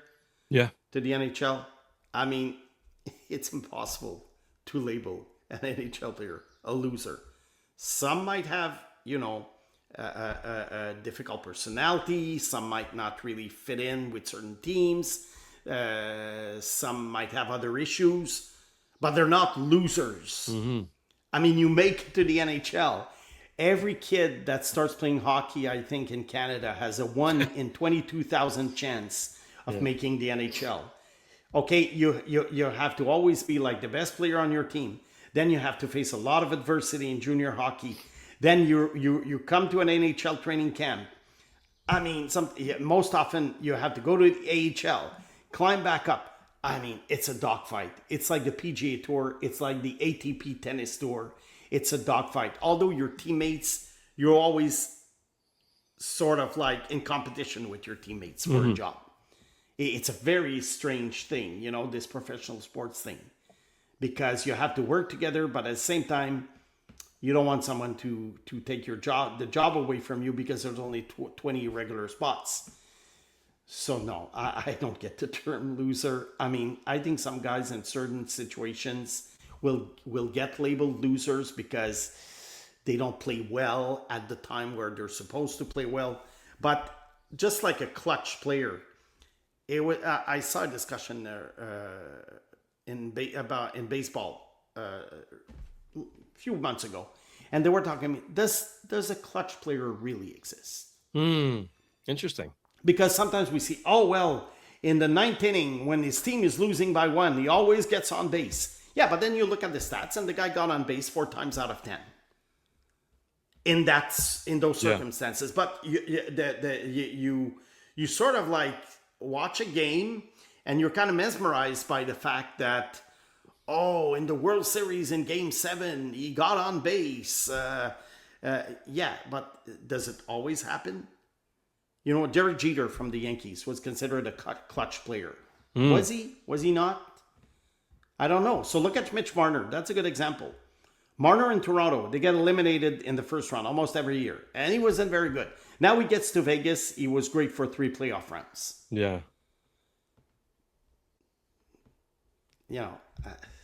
Yeah. To the NHL. I mean, it's impossible to label an NHL player a loser. Some might have, a difficult personality. Some might not really fit in with certain teams. Some might have other issues, but they're not losers. Mm-hmm. I mean, you make it to the NHL. Every kid that starts playing hockey, I think, in Canada has a 1 in 22,000 chance of making the NHL. Okay, you have to always be like the best player on your team. Then you have to face a lot of adversity in junior hockey. Then you come to an NHL training camp. I mean, most often you have to go to the AHL, climb back up. I mean, it's a dogfight. It's like the PGA Tour. It's like the ATP Tennis Tour. It's a dogfight. Although your teammates, you're always sort of like in competition with your teammates for a job. It's a very strange thing, this professional sports thing. Because you have to work together, but at the same time, You don't want someone to take the job away from you because there's only 20 regular spots. So no, I don't get the term loser. I mean, I think some guys in certain situations will get labeled losers because they don't play well at the time where they're supposed to play well. But just like a clutch player, I saw a discussion there in baseball a few months ago, and they were talking. Does a clutch player really exist? Interesting. Because sometimes we see, oh well, in the ninth inning when his team is losing by 1, he always gets on base. Yeah, but then you look at the stats, and the guy got on base 4 times out of 10. In those circumstances, but you sort of like watch a game and you're kind of mesmerized by the fact that, oh, in the World Series in Game 7 he got on base. Yeah, but does it always happen? You know, Derek Jeter from the Yankees was considered a clutch player. Was he? Was he not? I don't know. So look at Mitch Marner. That's a good example. Marner in Toronto, they get eliminated in the first round almost every year. And he wasn't very good. Now he gets to Vegas. He was great for 3 playoff rounds. Yeah. You know,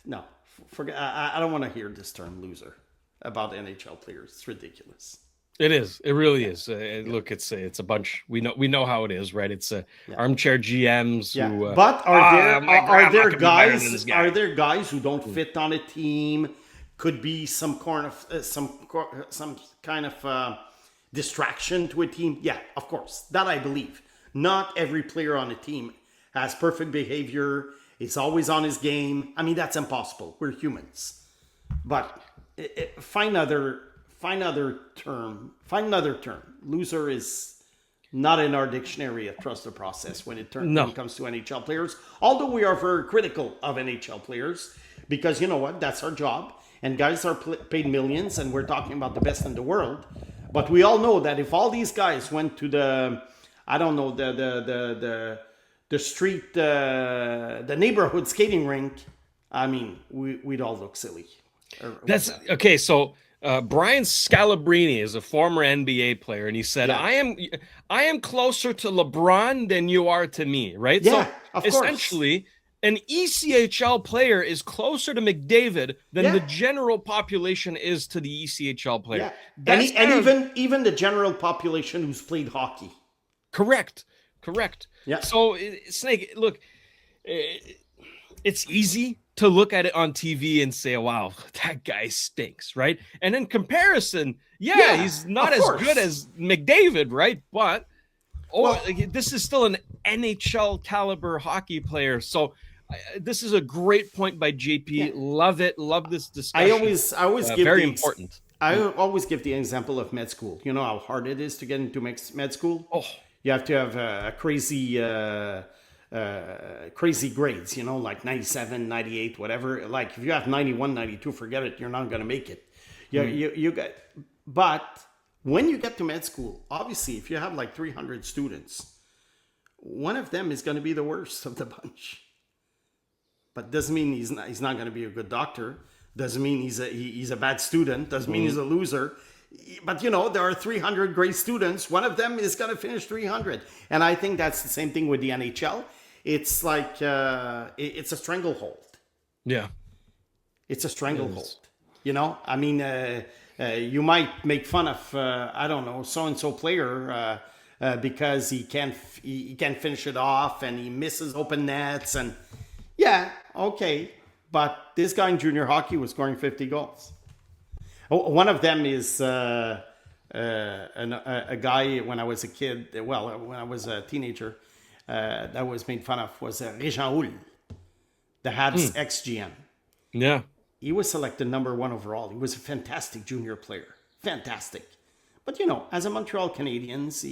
no. Forget. I don't want to hear this term loser about NHL players. It's ridiculous. It is. It really is. Look, it's a bunch. We know how it is, right? It's armchair GMs who. But are there guys? Are there guys who don't fit on a team? Could be some kind of distraction to a team. Yeah, of course. That I believe. Not every player on a team has perfect behavior. Is always on his game. I mean, that's impossible. We're humans. But find another term. Loser is not in our dictionary of trust the process when it comes to NHL players. Although we are very critical of NHL players because you know what? That's our job. And guys are paid millions, and we're talking about the best in the world. But we all know that if all these guys went to the street, the neighborhood skating rink, I mean, we'd all look silly. That's okay. So Brian Scalabrine is a former NBA player, and he said, "I am closer to LeBron than you are to me." Right? Yeah, so of essentially. Course. An ECHL player is closer to McDavid than the general population is to the ECHL player. Yeah. And even the general population who's played hockey. Correct. Yeah. So, Snake, look, it's easy to look at it on TV and say, wow, that guy stinks, right? And in comparison, he's not as good as McDavid, right? But this is still an NHL caliber hockey player. So this is a great point by JP. Yeah. Love it. Love this discussion. I always give very important. I always give the example of med school. You know how hard it is to get into med school? Oh, you have to have crazy grades, you know, like 97, 98, whatever. Like if you have 91, 92, forget it. You're not going to make it. But when you get to med school, obviously, if you have like 300 students, one of them is going to be the worst of the bunch. But doesn't mean he's not going to be a good doctor. Doesn't mean he's a bad student. Doesn't mean he's a loser. But, you know, there are 300 great students. One of them is going to finish 300. And I think that's the same thing with the NHL. It's like it's a stranglehold. Yeah. It's a stranglehold. You know, I mean, you might make fun of, I don't know, so-and-so player because he can't finish it off and he misses open nets. And yeah, okay. But this guy in junior hockey was scoring 50 goals. One of them is a guy when I was a kid, when I was a teenager, that was made fun of was Régent Houle, the Habs ex-GM. Yeah. He was selected number 1 overall. He was a fantastic junior player. Fantastic. But, you know, as a Montreal Canadiens,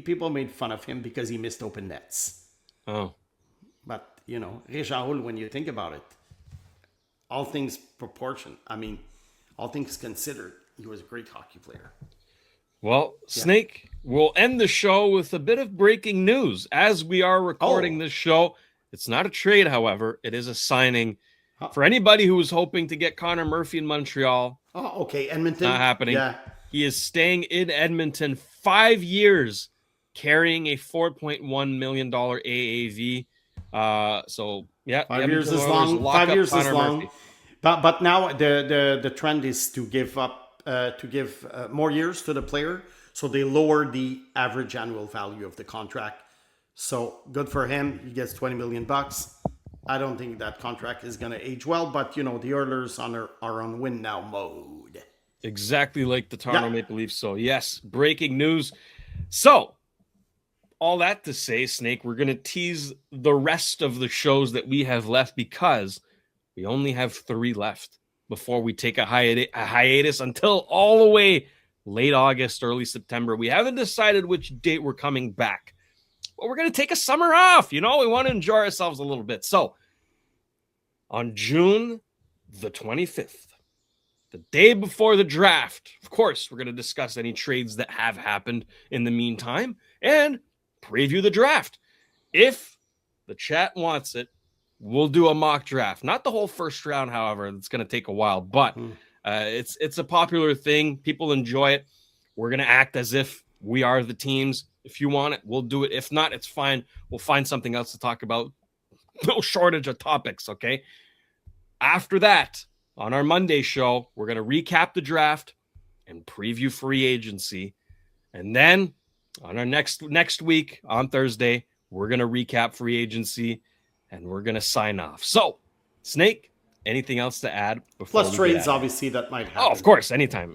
people made fun of him because he missed open nets. Oh. But, you know, Régent Houle, when you think about it, all things proportioned, I mean, all things considered, he was a great hockey player. Well, Snake, we'll end the show with a bit of breaking news. As we are recording this show, it's not a trade, however. It is a signing. For anybody who was hoping to get Connor Murphy in Montreal, okay, Edmonton. Not happening. Yeah. He is staying in Edmonton 5 years, carrying a $4.1 million AAV. So, yeah. 5 years is long. 5 years is long. But now the trend is to give up, more years to the player. So they lower the average annual value of the contract. So good for him. He gets $20 million. I don't think that contract is going to age well, but the Oilers are on win now mode. Exactly like the Toronto Maple Leafs. So yes, breaking news. So all that to say, Snake, we're going to tease the rest of the shows that we have left because we only have 3 left before we take a hiatus until all the way late August, early September. We haven't decided which date we're coming back. But we're going to take a summer off. We want to enjoy ourselves a little bit. So on June the 25th, the day before the draft, of course, we're going to discuss any trades that have happened in the meantime and preview the draft. If the chat wants it, we'll do a mock draft. Not the whole first round, however. It's going to take a while, but it's a popular thing. People enjoy it. We're going to act as if we are the teams. If you want it, we'll do it. If not, it's fine. We'll find something else to talk about. No shortage of topics, okay? After that, on our Monday show, we're going to recap the draft and preview free agency. And then on our next week, on Thursday, we're going to recap free agency and we're going to sign off. So, Snake, anything else to add? Plus trades, obviously, that might happen. Oh, of course, anytime.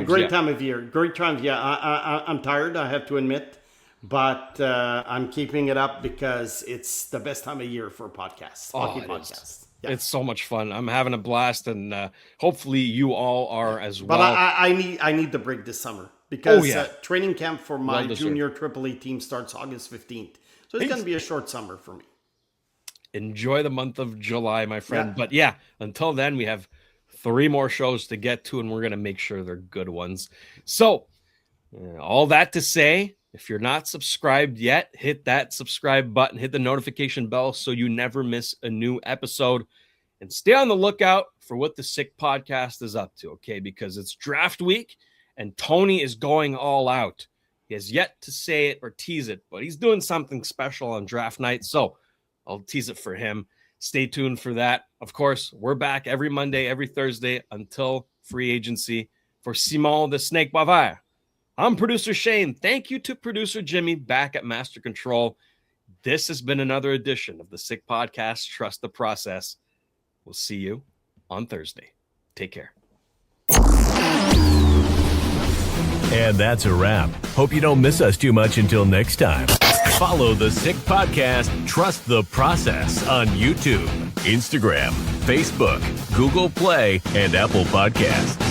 Great time of year. Great time. Yeah, I'm tired, I have to admit. But I'm keeping it up because it's the best time of year for podcasts. Hockey podcasts. Yeah. It's so much fun. I'm having a blast, and hopefully you all are as well. But I need the break this summer because training camp for my junior AAA team starts August 15th. So it's going to be a short summer for me. Enjoy the month of July, my friend. Yeah. But until then, we have 3 more shows to get to, and we're going to make sure they're good ones. So all that to say, if you're not subscribed yet, hit that subscribe button, hit the notification bell so you never miss a new episode, and stay on the lookout for what the Sick Podcast is up to, okay? Because it's draft week, and Tony is going all out. He has yet to say it or tease it, but he's doing something special on draft night, so I'll tease it for him. Stay tuned for that. Of course, we're back every Monday, every Thursday until free agency. For Simon the Snake Boisvert, I'm producer Shayne. Thank you to producer Jimmy back at Master Control. This has been another edition of the Sick Podcast. Trust the process. We'll see you on Thursday. Take care. And that's a wrap. Hope you don't miss us too much until next time. Follow the Sick Podcast, Trust the Process on YouTube, Instagram, Facebook, Google Play, and Apple Podcasts.